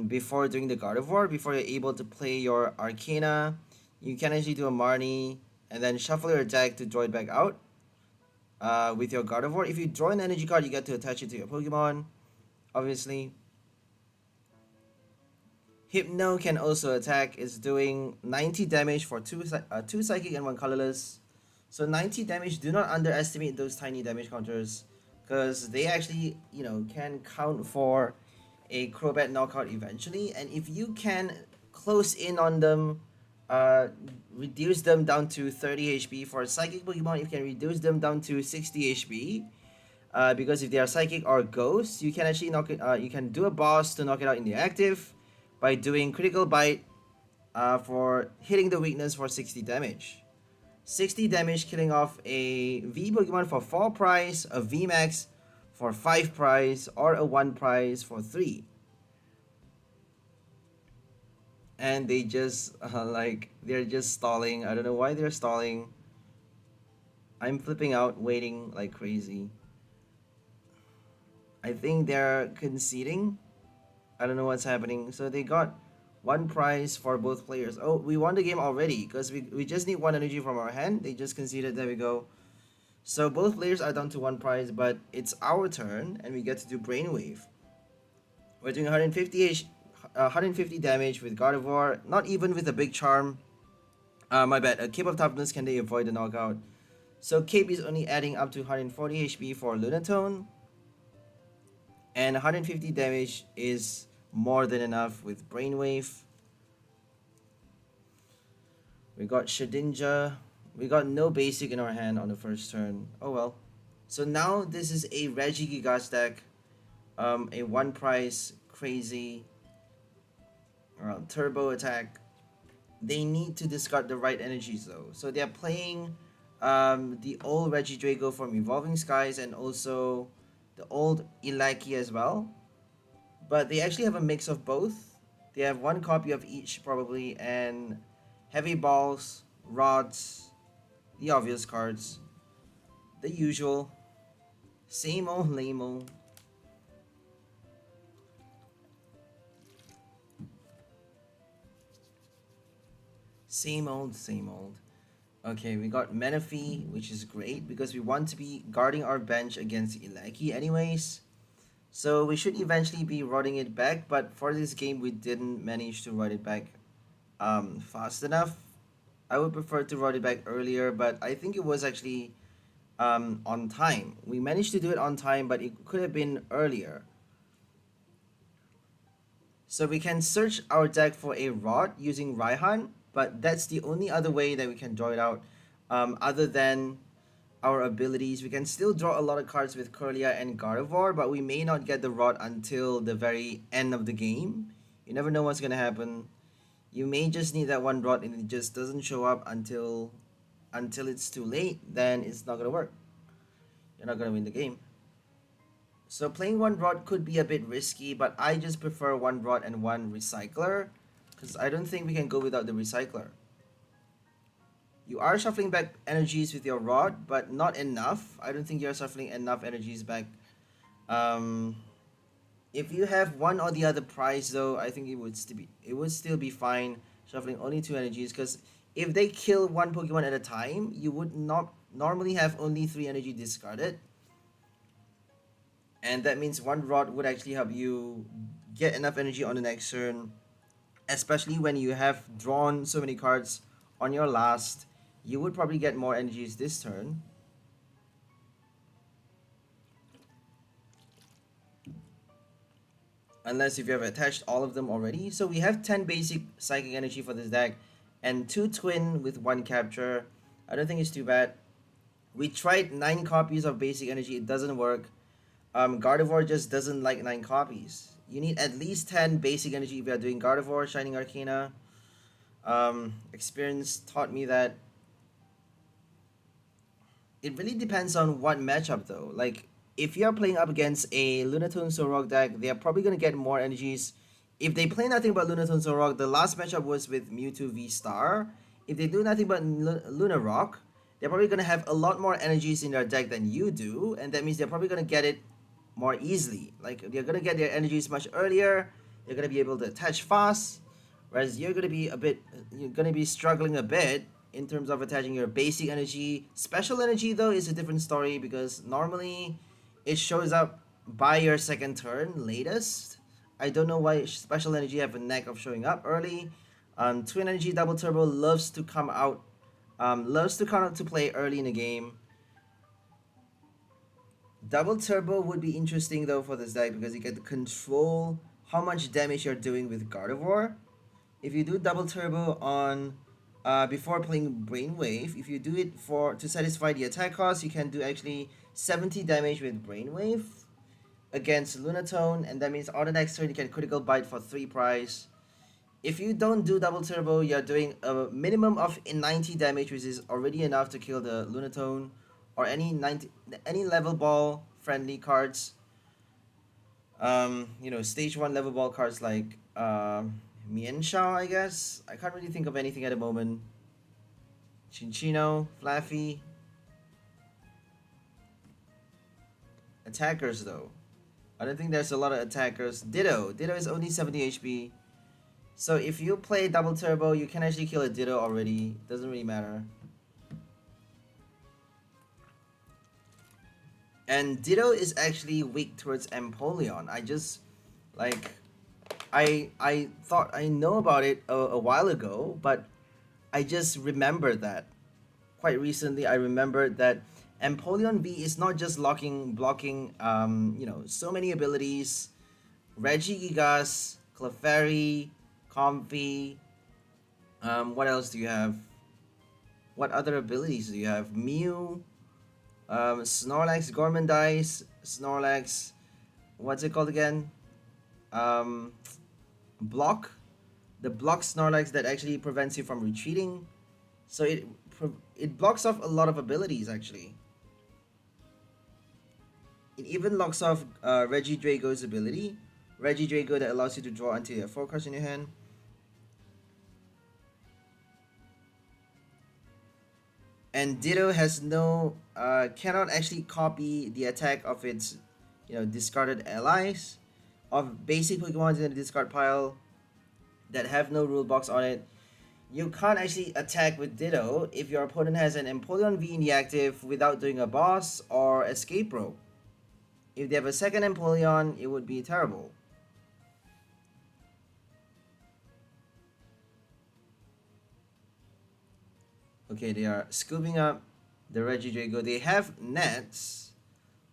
before doing the Gardevoir. Before you're able to play your Arcana, you can actually do a Marnie and then shuffle your deck to draw it back out with your Gardevoir. If you draw an energy card, you get to attach it to your Pokemon, obviously. Hypno can also attack. It's doing 90 damage for 2 Psychic and 1 Colorless. So 90 damage, do not underestimate those tiny damage counters, because they actually, you know, can count for a Crobat knockout eventually. And if you can close in on them, reduce them down to 30 HP. For Psychic Pokemon, you can reduce them down to 60 HP. Because if they are Psychic or Ghost, you can actually knock it. You can do a boss to knock it out in the active by doing Critical Bite for hitting the weakness for 60 damage. 60 damage killing off a V Pokemon for 4 price, a VMAX for 5 price, or a 1 price for 3. And they just, they're just stalling. I don't know why they're stalling. I'm flipping out, waiting like crazy. I think they're conceding. I don't know what's happening. So they got 1 prize for both players. Oh, we won the game already because we just need 1 energy from our hand. They just conceded. There we go. So both players are down to 1 prize, but it's our turn and we get to do Brainwave. We're doing 150 damage with Gardevoir, not even with a big charm. My bad. A Cape of Toughness, can they avoid the knockout? So Cape is only adding up to 140 HP for Lunatone. And 150 damage is more than enough with Brainwave. We got Shedinja. We got no basic in our hand on the first turn. Oh well. So now this is a Regigigas deck. A 1 price crazy turbo attack. They need to discard the right energies though. So they're playing the old Regidrago from Evolving Skies and also the old Ilaki as well. But they actually have a mix of both. They have 1 copy of each probably, and heavy balls, rods, the obvious cards, the usual, same old lame-o. Same old, same old. Okay, we got Manaphy, which is great because we want to be guarding our bench against Ilaki anyways. So we should eventually be rodding it back, but for this game we didn't manage to rod it back fast enough. I would prefer to rod it back earlier, but I think it was actually on time. We managed to do it on time, but it could have been earlier. So we can search our deck for a rod using Raihan, but that's the only other way that we can draw it out other than our abilities. We can still draw a lot of cards with Kirlia and Gardevoir, but we may not get the rod until the very end of the game. You never know what's gonna happen. You may just need that 1 rod and it just doesn't show up until it's too late. Then it's not gonna work. You're not gonna win the game. So playing 1 rod could be a bit risky, but I just prefer 1 rod and 1 recycler. because I don't think we can go without the Recycler. You are shuffling back energies with your Rod, but not enough. I don't think you're shuffling enough energies back. If you have one or the other prize though, I think it would still be fine shuffling only 2 energies, because if they kill one Pokemon at a time, you would not normally have only 3 energy discarded. And that means one Rod would actually help you get enough energy on the next turn, especially when you have drawn so many cards on your last. You would probably get more energies this turn. Unless if you have attached all of them already. So we have 10 basic psychic energy for this deck and 2 twin with 1 capture. I don't think it's too bad. We tried 9 copies of basic energy, it doesn't work. Gardevoir just doesn't like 9 copies. You need at least 10 basic energy if you are doing Gardevoir, Shining Arcana. Experience taught me that. It really depends on what matchup though. Like, if you're playing up against a Lunatone Solrock deck, they're probably going to get more energies. If they play nothing but Lunatone Solrock, the last matchup was with Mewtwo VSTAR. If they do nothing but Lunaroc, they're probably going to have a lot more energies in their deck than you do, and that means they're probably going to get it more easily. Like, they're going to get their energies much earlier, they're going to be able to attach fast, whereas you're going to be struggling a bit in terms of attaching your basic energy. Special energy though is a different story, because normally it shows up by your second turn latest. I don't know why special energy have a knack of showing up early. Twin energy double turbo loves to come out to play early in the game. Double turbo would be interesting though for this deck, because you get to control how much damage you're doing with Gardevoir. If you do double turbo on before playing Brainwave, if you do it to satisfy the attack cost, you can do actually 70 damage with Brainwave against Lunatone, and that means on the next turn you can critical bite for 3 prize. If you don't do double turbo, you're doing a minimum of 90 damage, which is already enough to kill the Lunatone or any level ball friendly cards. Stage 1 level ball cards like Mienshao, I guess. I can't really think of anything at the moment. Chinchino, Flaffy. Attackers though, I don't think there's a lot of attackers. Ditto is only 70 HP. So if you play double turbo, you can actually kill a Ditto already. Doesn't really matter. And Ditto is actually weak towards Empoleon. I thought I know about it a while ago, but I just remembered that. Quite recently, I remembered that Empoleon V is not just blocking so many abilities. Regigigas, Clefairy, Comfy. What else do you have? What other abilities do you have? Mew, Snorlax, Gormandize, Snorlax. What's it called again? Block. The block Snorlax that actually prevents you from retreating. So it blocks off a lot of abilities actually. It even locks off Regidrago's ability. Regidrago that allows you to draw until you have 4 cards in your hand. And Ditto has cannot actually copy the attack of its discarded allies, of basic Pokemon in the discard pile that have no rule box on it. You can't actually attack with Ditto if your opponent has an Empoleon V in the active without doing a boss or escape rope. If they have a second Empoleon, it would be terrible. Okay, they are scooping up the Regidrago. They have nets,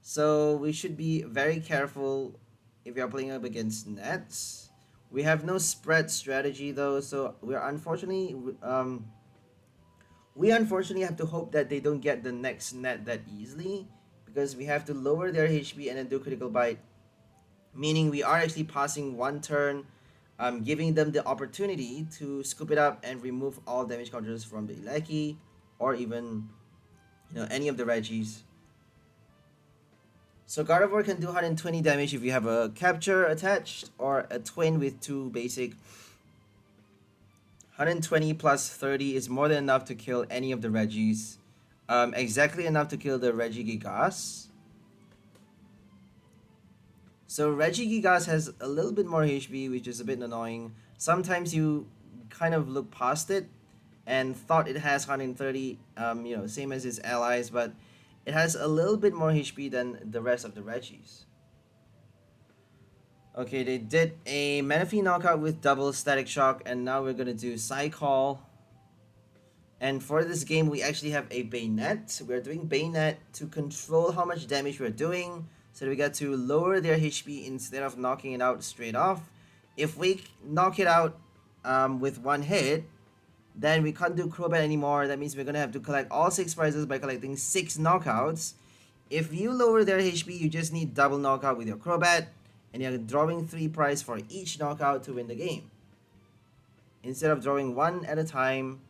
so we should be very careful if you are playing up against nets. We have no spread strategy though, so we unfortunately have to hope that they don't get the next net that easily, because we have to lower their HP and then do critical bite, meaning we are actually passing 1 turn, giving them the opportunity to scoop it up and remove all damage counters from the Ileki or even any of the Regis. So Gardevoir can do 120 damage if you have a capture attached or a twin with 2 basic. 120 plus 30 is more than enough to kill any of the Regis. Exactly enough to kill the Regigigas. So Regigigas has a little bit more HP, which is a bit annoying. Sometimes you kind of look past it and thought it has 130, you know, same as its allies, but it has a little bit more HP than the rest of the Regis. Okay, they did a Manaphy knockout with double Static Shock, and now we're gonna do Psycall. And for this game, we actually have a Bayonet. We're doing Bayonet to control how much damage we're doing, so that we get to lower their HP instead of knocking it out straight off. If we knock it out with one hit, then we can't do Crobat anymore. That means we're gonna have to collect all 6 prizes by collecting 6 knockouts. If you lower their HP, you just need double knockout with your Crobat, and you're drawing 3 prize for each knockout to win the game. Instead of drawing 1 at a time,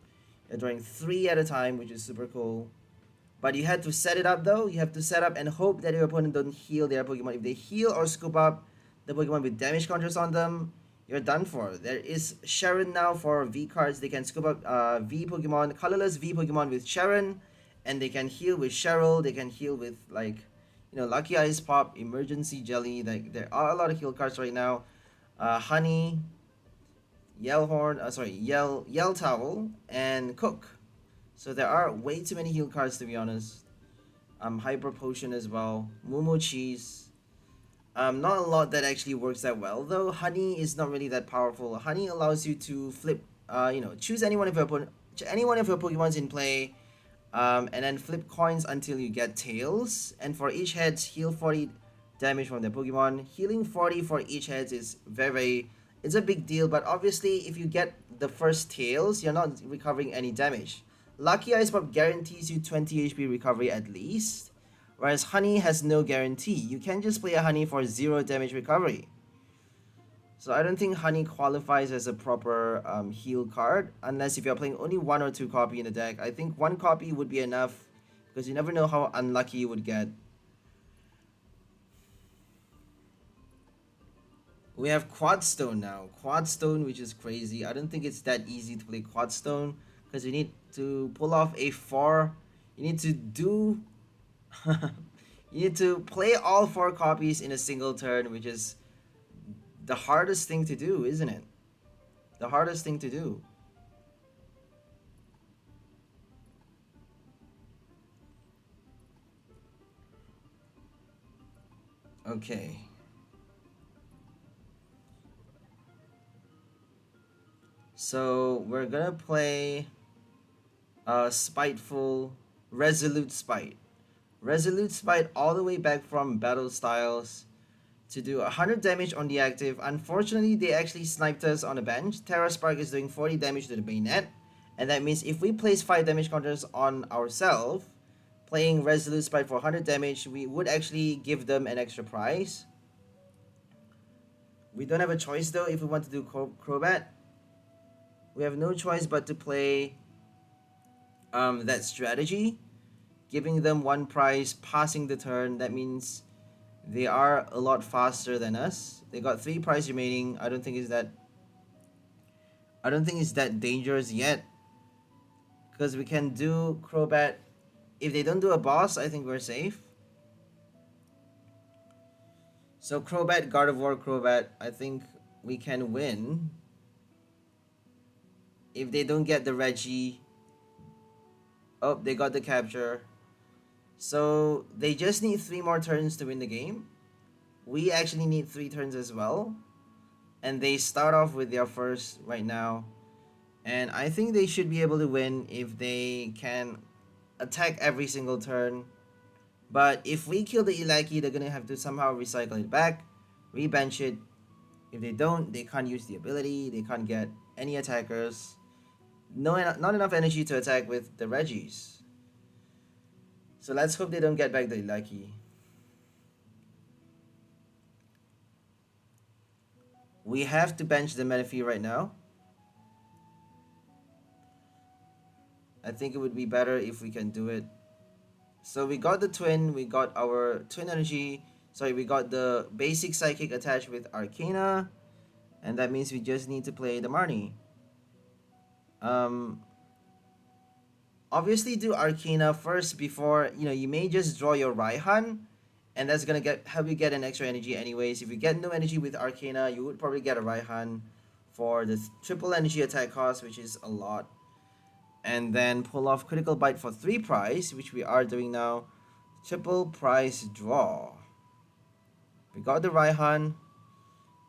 you're drawing 3 at a time, which is super cool. But you had to set it up though. You have to set up and hope that your opponent don't heal their Pokemon. If they heal or scoop up the Pokemon with damage counters on them, you're done for. There is Sharon now for V cards. They can scoop up V Pokemon, colorless V Pokemon with Sharon, and they can heal with Cheryl. They can heal with, like, you know, Lucky Eyes Pop, Emergency Jelly. Like, there are a lot of heal cards right now. Honey, Yell Towel, and Cook. So there are way too many heal cards, to be honest. Hyper Potion as well. Moo Cheese. Not a lot that actually works that well though. Honey is not really that powerful. Honey allows you to flip, you know, choose any one of your Pokemon's in play, and then flip coins until you get tails. And for each heads, heal 40 damage from the Pokemon. Healing 40 for each heads is it's a big deal. But obviously, if you get the first tails, you're not recovering any damage. Lucky Ice Pop guarantees you 20 HP recovery at least, whereas Honey has no guarantee. You can't just play a Honey for 0 damage recovery. So I don't think Honey qualifies as a proper heal card, unless if you're playing only 1 or 2 copy in the deck. I think 1 copy would be enough, because you never know how unlucky you would get. We have Quad Stone now. Quad Stone, which is crazy. I don't think it's that easy to play Quad Stone, because you need to pull off a 4. You need to do... you need to play all 4 copies in a single turn, which is the hardest thing to do, isn't it? The hardest thing to do. Okay. So we're gonna play Spiteful Resolute Spite. Resolute Spite all the way back from Battle Styles to do 100 damage on the active. Unfortunately, they actually sniped us on the bench. Terra Spark is doing 40 damage to the Bayonet, and that means if we place 5 damage counters on ourselves, playing Resolute Spite for 100 damage, we would actually give them an extra prize. We don't have a choice though if we want to do Crobat. We have no choice but to play that strategy, giving them 1 prize, passing the turn. That means they are a lot faster than us. They got 3 prize remaining. I don't think it's that dangerous yet, because we can do Crobat. If they don't do a boss, I think we're safe. So Crobat, Gardevoir, Crobat, I think we can win. If they don't get the Regi. Oh, they got the capture. So they just need 3 more turns to win the game. We actually need 3 turns as well. And they start off with their first right now. And I think they should be able to win if they can attack every single turn. But if we kill the Ilaki, they're gonna have to somehow recycle it back, rebench it. If they don't, they can't use the ability. They can't get any attackers. Not enough energy to attack with the Regis. So let's hope they don't get back the Ilaki. We have to bench the Manaphy right now. I think it would be better if we can do it. So we got the twin, we got our twin energy. Sorry, we got the basic psychic attached with Arcana. And that means we just need to play the Marnie. Obviously do Arcana first before, you may just draw your Raihan, and that's gonna help you get an extra energy anyways. If you get no energy with Arcana, you would probably get a Raihan for the triple energy attack cost, which is a lot. And then pull off Critical Bite for 3 prize, which we are doing now. Triple prize draw. We got the Raihan,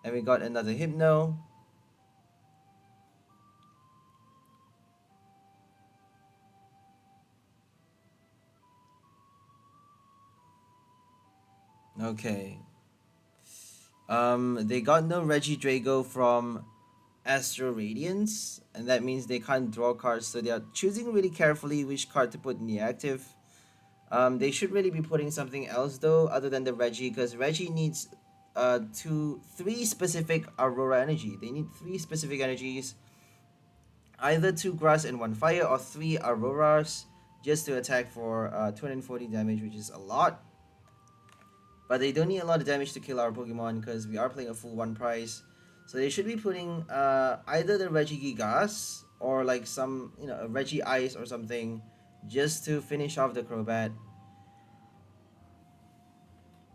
and we got another Hypno. Okay. They got no Regigigas from Astral Radiance, and that means they can't draw cards, so they are choosing really carefully which card to put in the active. They should really be putting something else though, other than the Regi, because Regi needs 3 specific Aurora energy. They need 3 specific energies, either 2 grass and 1 fire, or 3 Auroras, just to attack for 240 damage, which is a lot. But they don't need a lot of damage to kill our Pokemon, because we are playing a full 1 prize. So they should be putting either the Regigigas or like some, a Regi Ice or something, just to finish off the Crobat.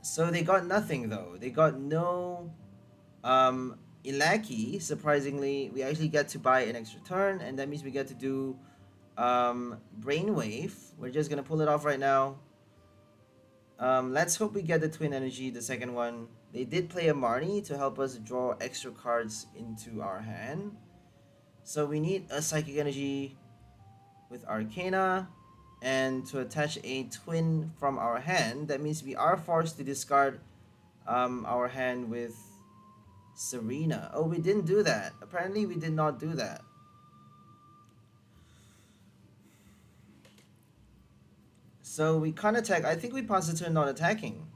So they got nothing though. They got no Ilaki. Surprisingly, we actually get to buy an extra turn, and that means we get to do Brainwave. We're just gonna pull it off right now. Let's hope we get the Twin Energy, the second one. They did play a Marnie to help us draw extra cards into our hand. So we need a Psychic Energy with Arcana, and to attach a Twin from our hand. That means we are forced to discard our hand with Serena. Oh, we didn't do that. Apparently we did not do that. So we can't attack. I think we passed the turn not attacking.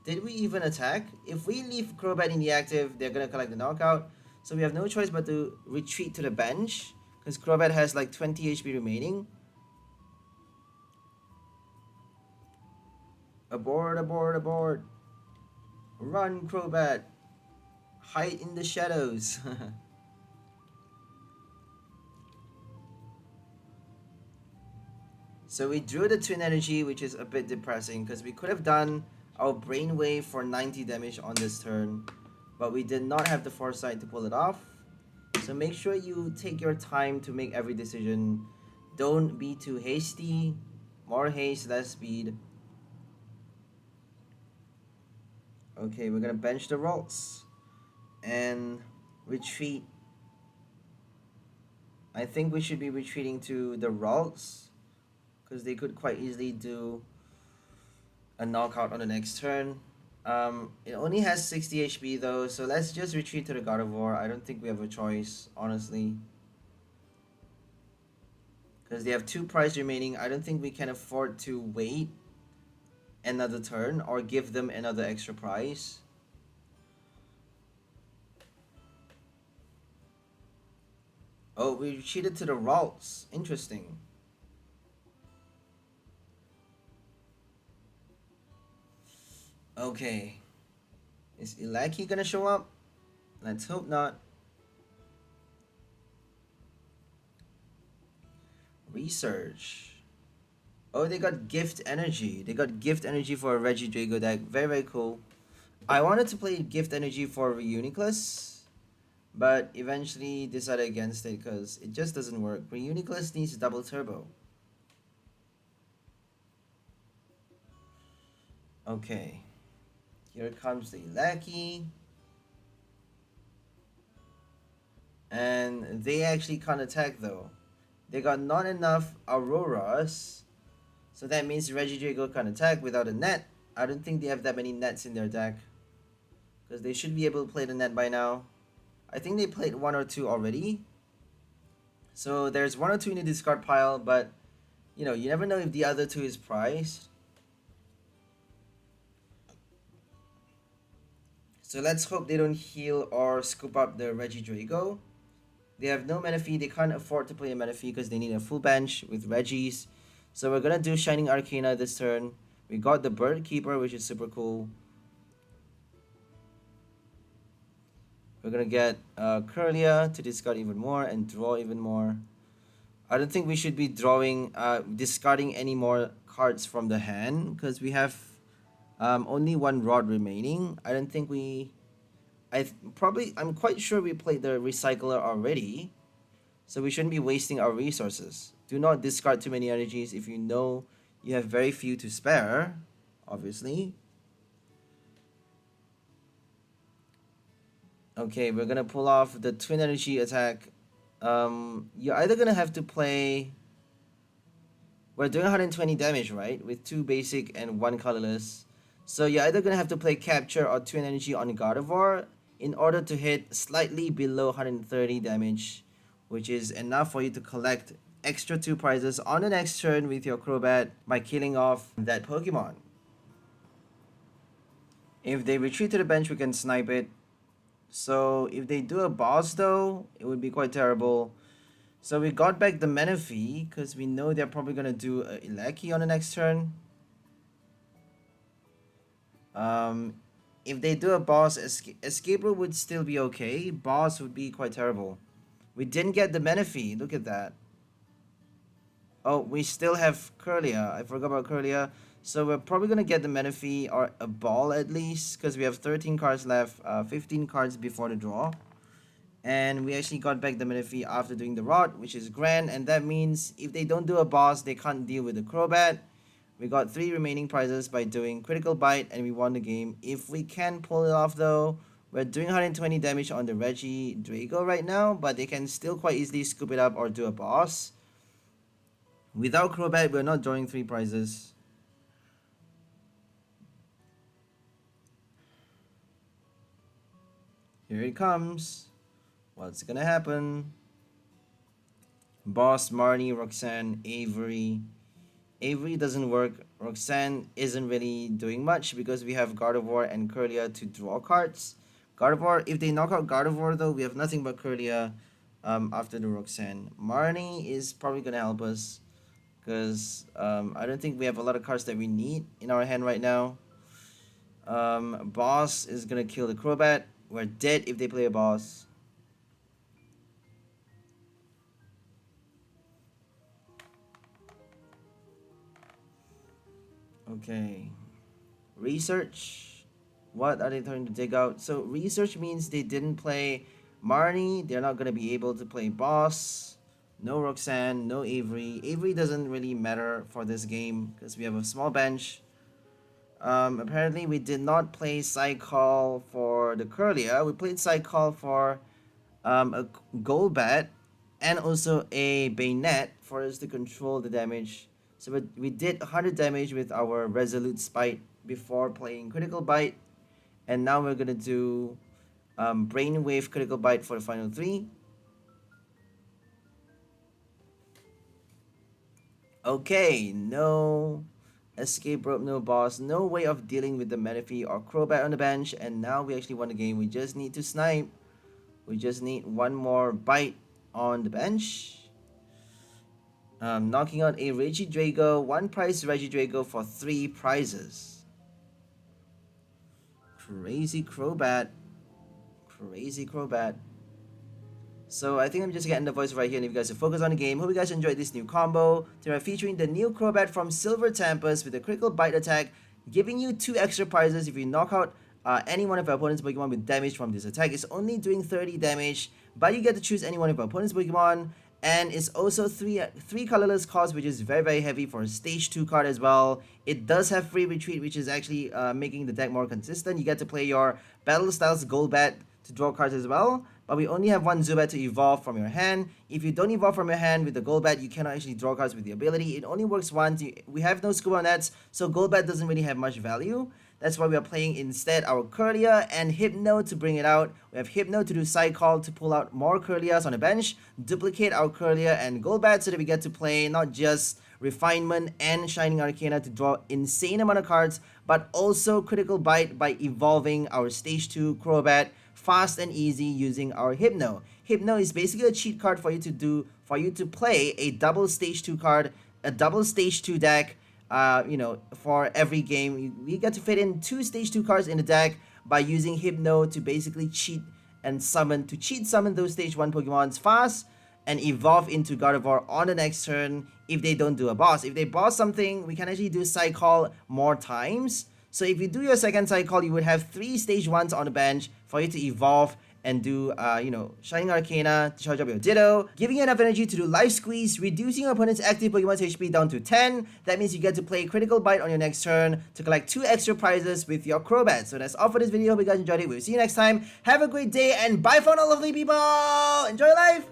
Did we even attack? If we leave Crobat in the active, they're gonna collect the knockout. So we have no choice but to retreat to the bench, because Crobat has like 20 HP remaining. Abort, abort, abort. Run, Crobat. Hide in the shadows. So we drew the Twin Energy, which is a bit depressing, because we could have done our Brainwave for 90 damage on this turn, but we did not have the foresight to pull it off. So make sure you take your time to make every decision. Don't be too hasty. More haste, less speed. Okay, we're gonna bench the Ralts and retreat. I think we should be retreating to the Ralts, because they could quite easily do a knockout on the next turn. It only has 60 HP though, so let's just retreat to the Gardevoir. I don't think we have a choice, honestly, because they have 2 prize remaining. I don't think we can afford to wait another turn or give them another extra prize. Oh, we retreated to the Ralts. Interesting. Okay. Is Ilaki gonna show up? Let's hope not. Research. Oh, they got Gift Energy. They got Gift Energy for a Regigigas deck. Very, very cool. I wanted to play Gift Energy for Reuniclus, but eventually decided against it because it just doesn't work. Reuniclus needs double turbo. Okay. Here comes the Ilaki. And they actually can't attack though. They got not enough Auroras. So that means Regigigas can attack without a net. I don't think they have that many nets in their deck, because they should be able to play the net by now. I think they played 1 or 2 already. So there's 1 or 2 in the discard pile, but you never know if the other 2 is prized. So let's hope they don't heal or scoop up the Regigigas. They have no Manaphy. They can't afford to play a Manaphy because they need a full bench with Regis. So we're gonna do Shining Arcana this turn. We got the Bird Keeper, which is super cool. We're gonna get Kirlia to discard even more and draw even more. I don't think we should be discarding any more cards from the hand because we have only one rod remaining. I don't think I'm quite sure we played the recycler already, so we shouldn't be wasting our resources. Do not discard too many energies if you know you have very few to spare, obviously. Okay, we're gonna pull off the twin energy attack. You're either gonna have to play. We're doing 120 damage, right? With 2 basic and 1 colorless. So you're either gonna have to play capture or twin energy on Gardevoir in order to hit slightly below 130 damage, which is enough for you to collect extra 2 prizes on the next turn with your Crobat by killing off that Pokemon. If they retreat to the bench, we can snipe it. So if they do a boss though, it would be quite terrible. So we got back the Manaphy because we know they're probably going to do a Ilaki on the next turn. If they do a boss, Escape Route would still be okay. Boss would be quite terrible. We didn't get the Manaphy. Look at that. Oh, we still have Kirlia. I forgot about Kirlia. So we're probably going to get the Manaphy or a ball at least because we have 13 cards left, 15 cards before the draw. And we actually got back the Manaphy after doing the Rod, which is grand. And that means if they don't do a boss, they can't deal with the Crobat. We got 3 remaining prizes by doing Critical Bite and we won the game. If we can pull it off though, we're doing 120 damage on the Regigigas right now, but they can still quite easily scoop it up or do a boss. Without Crobat, we're not drawing 3 prizes. Here it comes. What's gonna happen? Boss, Marnie, Roxanne, Avery. Avery doesn't work. Roxanne isn't really doing much because we have Gardevoir and Kirlia to draw cards. Gardevoir, if they knock out Gardevoir though, we have nothing but Kirlia after the Roxanne. Marnie is probably gonna help us because I don't think we have a lot of cards that we need in our hand right now. Boss is gonna kill the Crobat. We're dead if they play a boss. Okay. Research. What are they trying to dig out? So research means they didn't play Marnie. They're not going to be able to play boss. No Roxanne. No Avery. Avery doesn't really matter for this game because we have a small bench. Apparently we did not play Psycall for the Kirlia. We played Psycall for a Golbat and also a Bayonet for us to control the damage. So we did 100 damage with our Resolute Spite before playing Critical Bite. And now we're gonna do Brainwave Critical Bite for the final 3. Okay, no Escape Rope, no boss, no way of dealing with the Manaphy or Crobat on the bench, and now we actually won the game. We just need to snipe. We just need one more bite on the bench. Knocking out a Regigigas, 1 prize Regigigas for 3 prizes. Crazy Crobat. Crazy Crobat. So I think I'm just getting the voice right here and if you guys to focus on the game. Hope you guys enjoyed this new combo. Today we're featuring the new Crobat from Silver Tempest with a critical bite attack, giving you 2 extra prizes if you knock out any one of your opponent's Pokemon with damage from this attack. It's only doing 30 damage, but you get to choose any one of your opponent's Pokemon. And it's also 3 colorless cost, which is very, very heavy for a stage 2 card as well. It does have free retreat, which is actually making the deck more consistent. You get to play your Battle Styles Golbat to draw cards as well. But we only have 1 Zubat to evolve from your hand. If you don't evolve from your hand with the Golbat, you cannot actually draw cards with the ability. It only works once. We have no Scuba Nets, so Golbat doesn't really have much value. That's why we are playing instead our Kirlia and Hypno to bring it out. We have Hypno to do Psycall to pull out more Kirlias on the bench, duplicate our Kirlia and Golbat so that we get to play not just Refinement and Shining Arcana to draw insane amount of cards, but also Critical Bite by evolving our Stage 2 Crobat fast and easy using our Hypno. Hypno is basically a cheat card for you to play a double Stage 2 card, a double Stage 2 deck. You know, for every game, we get to fit in 2 Stage 2 cards in the deck by using Hypno to basically cheat and summon to cheat summon those stage 1 Pokemons fast and evolve into Gardevoir on the next turn if they don't do a boss. If they boss something, we can actually do Psych Call more times. So if you do your second Psych Call, you would have 3 stage 1s on the bench for you to evolve and do, Shining Arcana to charge up your Ditto, giving you enough energy to do Life Squeeze, reducing your opponent's active Pokemon's HP down to 10. That means you get to play Critical Bite on your next turn to collect 2 extra prizes with your Crobat. So that's all for this video. Hope you guys enjoyed it. We'll see you next time. Have a great day and bye for now, lovely people! Enjoy life!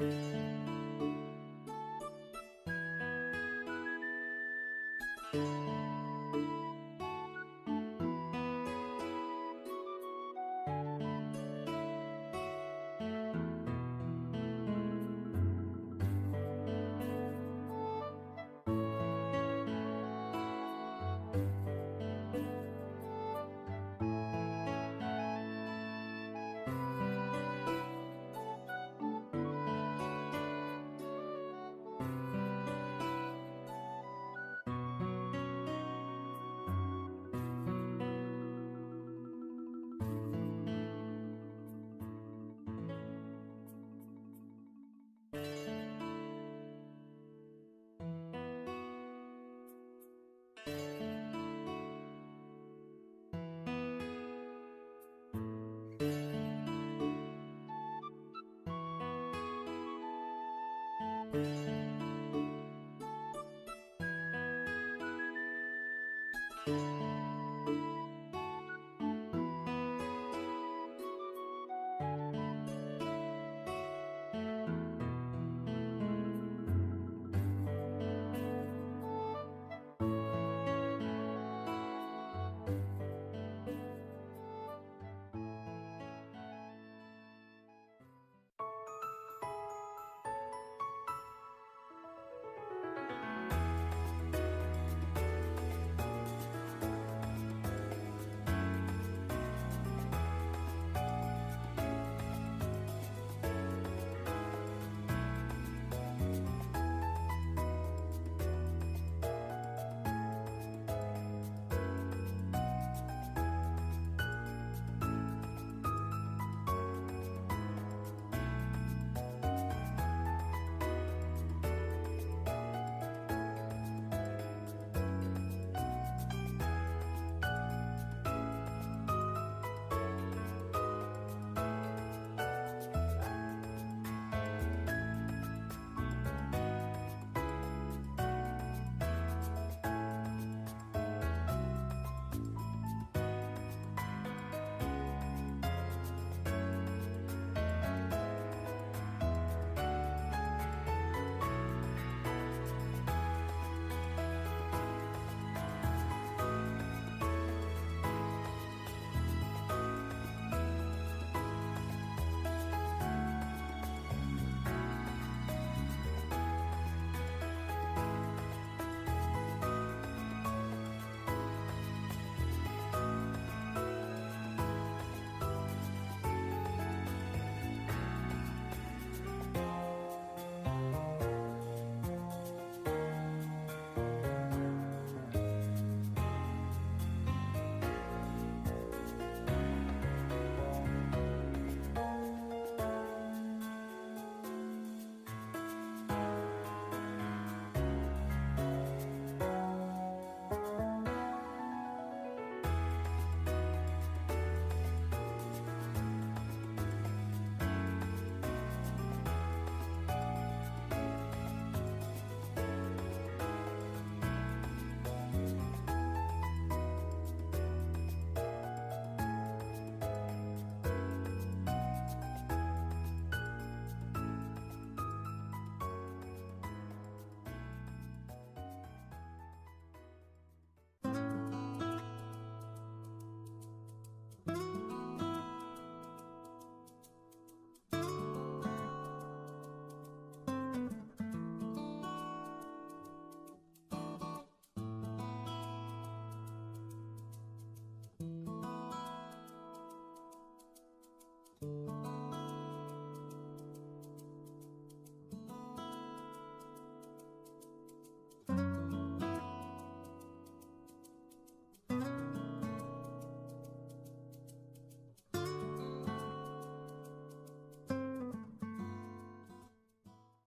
you